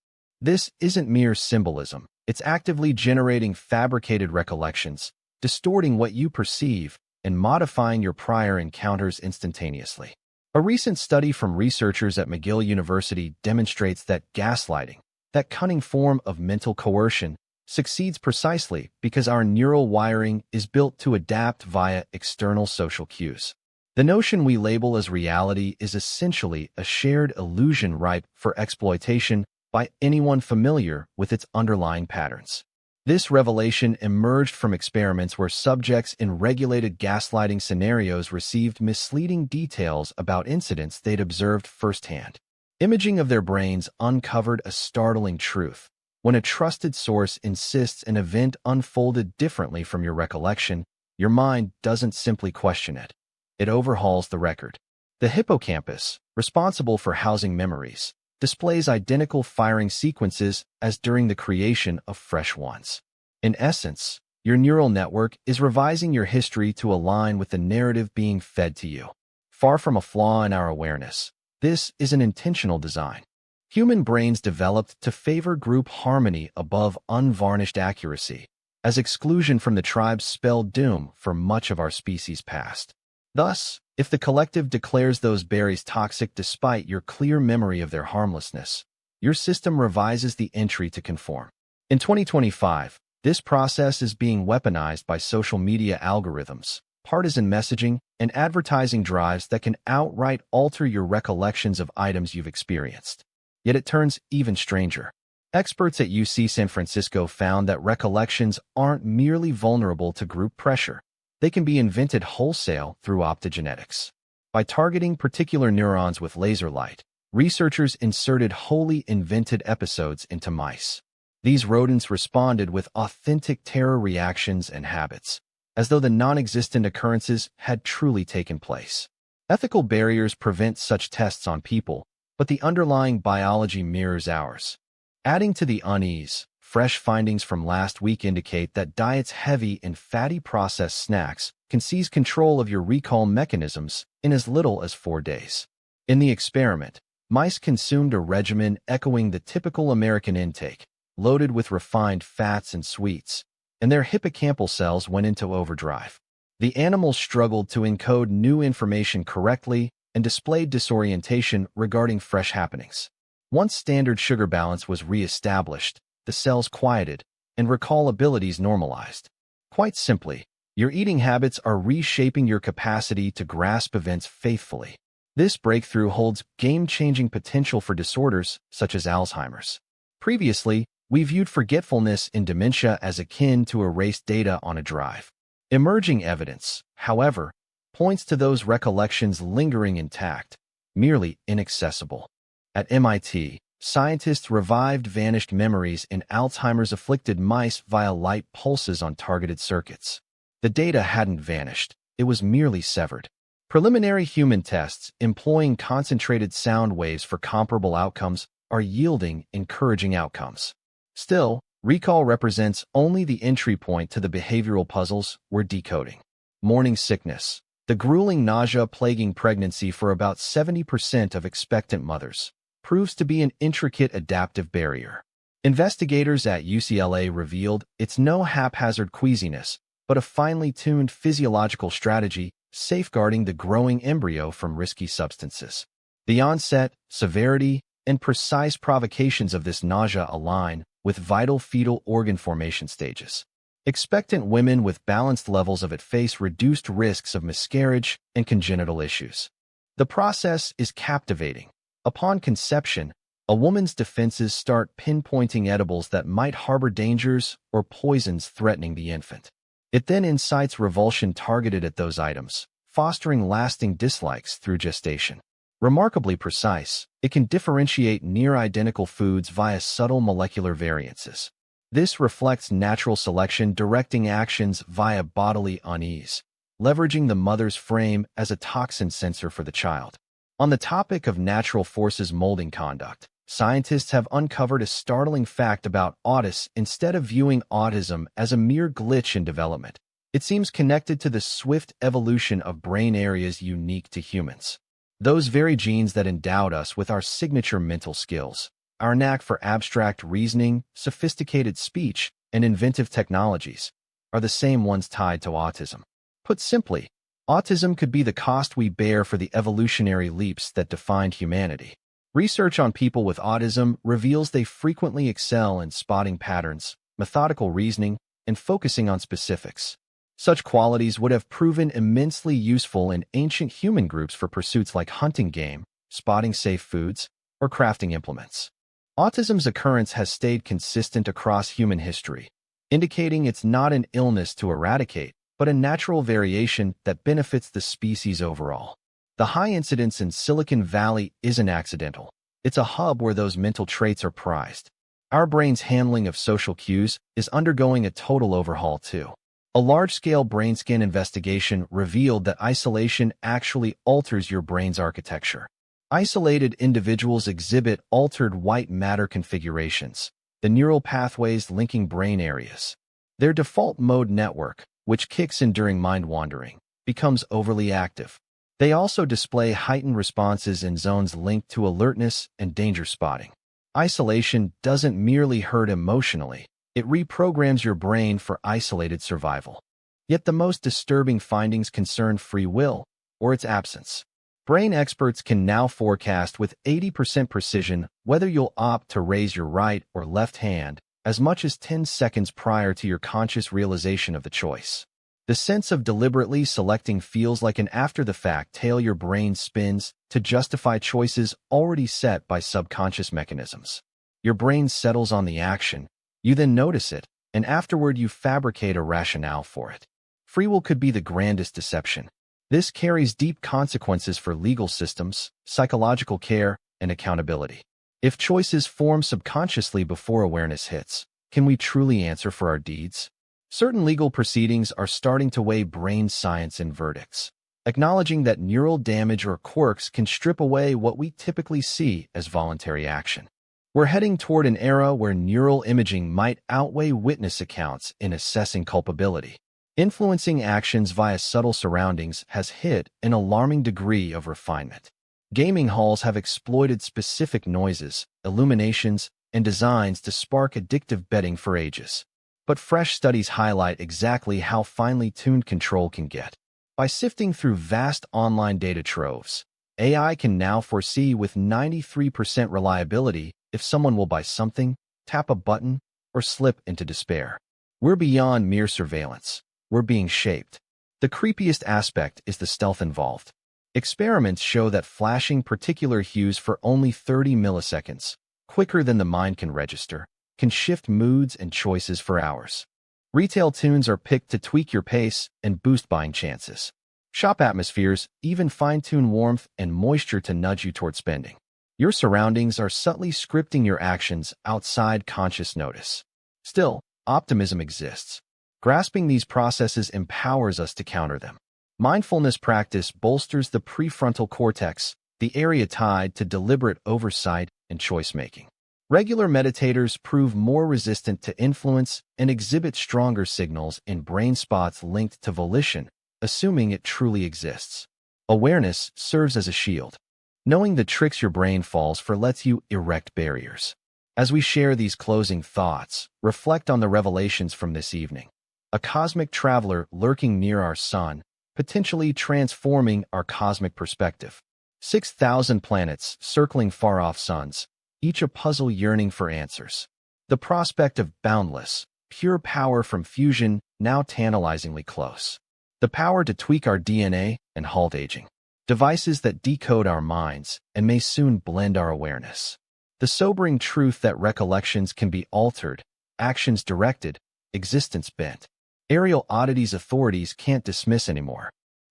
This isn't mere symbolism. It's actively generating fabricated recollections, distorting what you perceive, and modifying your prior encounters instantaneously. A recent study from researchers at McGill University demonstrates that gaslighting, that cunning form of mental coercion, succeeds precisely because our neural wiring is built to adapt via external social cues. The notion we label as reality is essentially a shared illusion ripe for exploitation by anyone familiar with its underlying patterns. This revelation emerged from experiments where subjects in regulated gaslighting scenarios received misleading details about incidents they'd observed firsthand. Imaging of their brains uncovered a startling truth. When a trusted source insists an event unfolded differently from your recollection, your mind doesn't simply question it. It overhauls the record. The hippocampus, responsible for housing memories, displays identical firing sequences as during the creation of fresh ones. In essence, your neural network is revising your history to align with the narrative being fed to you. Far from a flaw in our awareness, this is an intentional design. Human brains developed to favor group harmony above unvarnished accuracy, as exclusion from the tribe spelled doom for much of our species past. Thus, if the collective declares those berries toxic despite your clear memory of their harmlessness, your system revises the entry to conform. In 2025, this process is being weaponized by social media algorithms, partisan messaging, and advertising drives that can outright alter your recollections of items you've experienced. Yet it turns even stranger. Experts at UC San Francisco found that recollections aren't merely vulnerable to group pressure. They can be invented wholesale through optogenetics. By targeting particular neurons with laser light, researchers inserted wholly invented episodes into mice. These rodents responded with authentic terror reactions and habits, as though the non-existent occurrences had truly taken place. Ethical barriers prevent such tests on people, but the underlying biology mirrors ours. Adding to the unease, fresh findings from last week indicate that diets heavy in fatty processed snacks can seize control of your recall mechanisms in as little as 4 days. In the experiment, mice consumed a regimen echoing the typical American intake, loaded with refined fats and sweets, and their hippocampal cells went into overdrive. The animals struggled to encode new information correctly and displayed disorientation regarding fresh happenings. Once standard sugar balance was re-established, the cells quieted, and recall abilities normalized. Quite simply, your eating habits are reshaping your capacity to grasp events faithfully. This breakthrough holds game-changing potential for disorders such as Alzheimer's. Previously, we viewed forgetfulness in dementia as akin to erased data on a drive. Emerging evidence, however, points to those recollections lingering intact, merely inaccessible. At MIT, scientists revived vanished memories in Alzheimer's-afflicted mice via light pulses on targeted circuits. The data hadn't vanished, it was merely severed. Preliminary human tests employing concentrated sound waves for comparable outcomes are yielding encouraging outcomes. Still, recall represents only the entry point to the behavioral puzzles we're decoding. Morning sickness, the grueling nausea plaguing pregnancy for about 70% of expectant mothers, proves to be an intricate adaptive barrier. Investigators at UCLA revealed it's no haphazard queasiness, but a finely tuned physiological strategy safeguarding the growing embryo from risky substances. The onset, severity, and precise provocations of this nausea align with vital fetal organ formation stages. Expectant women with balanced levels of it face reduced risks of miscarriage and congenital issues. The process is captivating. Upon conception, a woman's defenses start pinpointing edibles that might harbor dangers or poisons threatening the infant. It then incites revulsion targeted at those items, fostering lasting dislikes through gestation. Remarkably precise, it can differentiate near-identical foods via subtle molecular variances. This reflects natural selection directing actions via bodily unease. leveraging the mother's frame as a toxin sensor for the child. On the topic of natural forces molding conduct, scientists have uncovered a startling fact about autists. Instead of viewing autism as a mere glitch in development, it seems connected to the swift evolution of brain areas unique to humans. Those very genes that endowed us with our signature mental skills, our knack for abstract reasoning, sophisticated speech, and inventive technologies, are the same ones tied to autism. Put simply, autism could be the cost we bear for the evolutionary leaps that defined humanity. Research on people with autism reveals they frequently excel in spotting patterns, methodical reasoning, and focusing on specifics. Such qualities would have proven immensely useful in ancient human groups for pursuits like hunting game, spotting safe foods, or crafting implements. Autism's occurrence has stayed consistent across human history, indicating it's not an illness to eradicate, but a natural variation that benefits the species overall. The high incidence in Silicon Valley isn't accidental. It's a hub where those mental traits are prized. Our brain's handling of social cues is undergoing a total overhaul too. A large-scale brain scan investigation revealed that isolation actually alters your brain's architecture. Isolated individuals exhibit altered white matter configurations, the neural pathways linking brain areas. Their default mode network, which kicks in during mind-wandering, becomes overly active. They also display heightened responses in zones linked to alertness and danger spotting. Isolation doesn't merely hurt emotionally, it reprograms your brain for isolated survival. Yet the most disturbing findings concern free will, or its absence. Brain experts can now forecast with 80% precision whether you'll opt to raise your right or left hand as much as 10 seconds prior to your conscious realization of the choice. The sense of deliberately selecting feels like an after-the-fact tale your brain spins to justify choices already set by subconscious mechanisms. Your brain settles on the action, you then notice it, and afterward you fabricate a rationale for it. Free will could be the grandest deception. This carries deep consequences for legal systems, psychological care, and accountability. If choices form subconsciously before awareness hits, can we truly answer for our deeds? Certain legal proceedings are starting to weigh brain science in verdicts, acknowledging that neural damage or quirks can strip away what we typically see as voluntary action. We're heading toward an era where neural imaging might outweigh witness accounts in assessing culpability. Influencing actions via subtle surroundings has hit an alarming degree of refinement. Gaming halls have exploited specific noises, illuminations, and designs to spark addictive betting for ages. But fresh studies highlight exactly how finely tuned control can get. By sifting through vast online data troves, AI can now foresee with 93% reliability if someone will buy something, tap a button, or slip into despair. We're beyond mere surveillance. We're being shaped. The creepiest aspect is the stealth involved. Experiments show that flashing particular hues for only 30 milliseconds, quicker than the mind can register, can shift moods and choices for hours. Retail tunes are picked to tweak your pace and boost buying chances. Shop atmospheres even fine-tune warmth and moisture to nudge you toward spending. Your surroundings are subtly scripting your actions outside conscious notice. Still, optimism exists. Grasping these processes empowers us to counter them. Mindfulness practice bolsters the prefrontal cortex, the area tied to deliberate oversight and choice-making. Regular meditators prove more resistant to influence and exhibit stronger signals in brain spots linked to volition, assuming it truly exists. Awareness serves as a shield. Knowing the tricks your brain falls for lets you erect barriers. As we share these closing thoughts, reflect on the revelations from this evening. A cosmic traveler lurking near our sun, potentially transforming our cosmic perspective. 6,000 planets circling far-off suns, each a puzzle yearning for answers. The prospect of boundless, pure power from fusion now tantalizingly close. The power to tweak our DNA and halt aging. Devices that decode our minds and may soon blend our awareness. The sobering truth that recollections can be altered, actions directed, existence bent. Aerial oddities authorities can't dismiss anymore.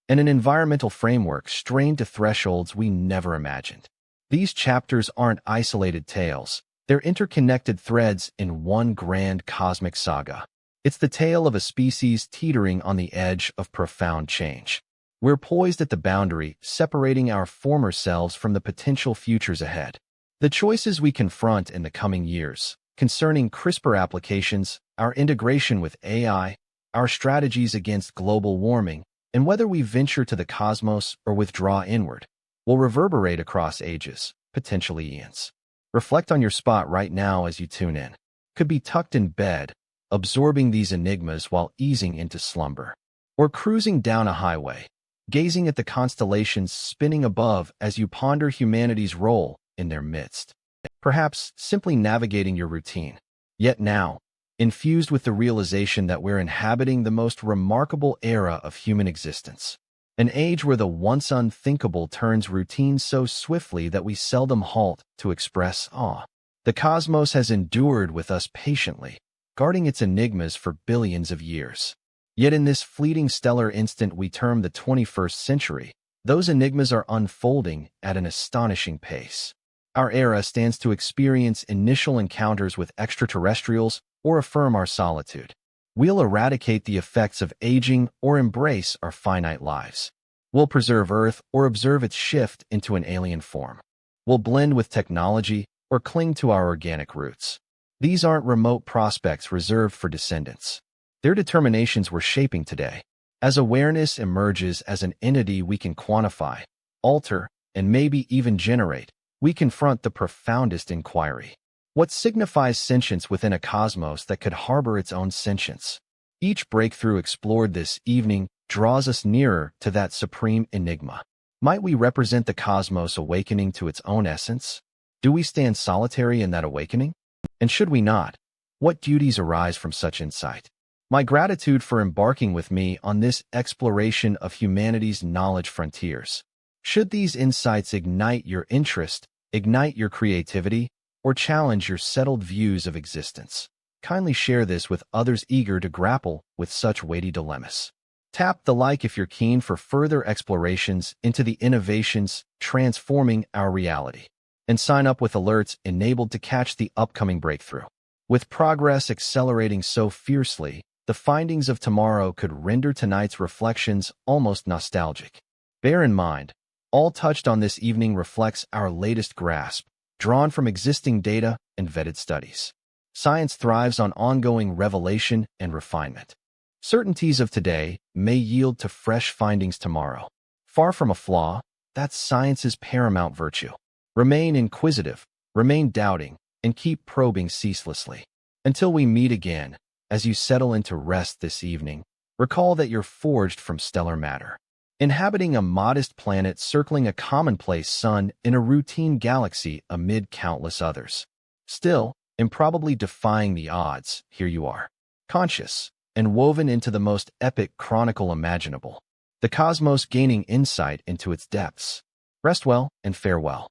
And an environmental framework strained to thresholds we never imagined. These chapters aren't isolated tales. They're interconnected threads in one grand cosmic saga. It's the tale of a species teetering on the edge of profound change. We're poised at the boundary, separating our former selves from the potential futures ahead. The choices we confront in the coming years, concerning CRISPR applications, our integration with AI, our strategies against global warming, and whether we venture to the cosmos or withdraw inward, will reverberate across ages, potentially eons. Reflect on your spot right now as you tune in. Could be tucked in bed, absorbing these enigmas while easing into slumber, or cruising down a highway, gazing at the constellations spinning above as you ponder humanity's role in their midst. Perhaps simply navigating your routine. Yet now, infused with the realization that we're inhabiting the most remarkable era of human existence. An age where the once unthinkable turns routine so swiftly that we seldom halt to express awe. The cosmos has endured with us patiently, guarding its enigmas for billions of years. Yet in this fleeting stellar instant we term the 21st century, those enigmas are unfolding at an astonishing pace. Our era stands to experience initial encounters with extraterrestrials or affirm our solitude. We'll eradicate the effects of aging or embrace our finite lives. We'll preserve Earth or observe its shift into an alien form. We'll blend with technology or cling to our organic roots. These aren't remote prospects reserved for descendants. They're determinations we're shaping today. As awareness emerges as an entity we can quantify, alter, and maybe even generate, we confront the profoundest inquiry. What signifies sentience within a cosmos that could harbor its own sentience? Each breakthrough explored this evening draws us nearer to that supreme enigma. Might we represent the cosmos awakening to its own essence? Do we stand solitary in that awakening? And should we not? What duties arise from such insight? My gratitude for embarking with me on this exploration of humanity's knowledge frontiers. Should these insights ignite your interest, ignite your creativity, or challenge your settled views of existence, kindly share this with others eager to grapple with such weighty dilemmas. Tap the like if you're keen for further explorations into the innovations transforming our reality. And sign up with alerts enabled to catch the upcoming breakthrough. With progress accelerating so fiercely, the findings of tomorrow could render tonight's reflections almost nostalgic. Bear in mind, all touched on this evening reflects our latest grasp, drawn from existing data and vetted studies. Science thrives on ongoing revelation and refinement. Certainties of today may yield to fresh findings tomorrow. Far from a flaw, that's science's paramount virtue. Remain inquisitive, remain doubting, and keep probing ceaselessly. Until we meet again, as you settle into rest this evening, recall that you're forged from stellar matter. Inhabiting a modest planet circling a commonplace sun in a routine galaxy amid countless others. Still, improbably defying the odds, here you are. Conscious, and woven into the most epic chronicle imaginable. The cosmos gaining insight into its depths. Rest well and farewell.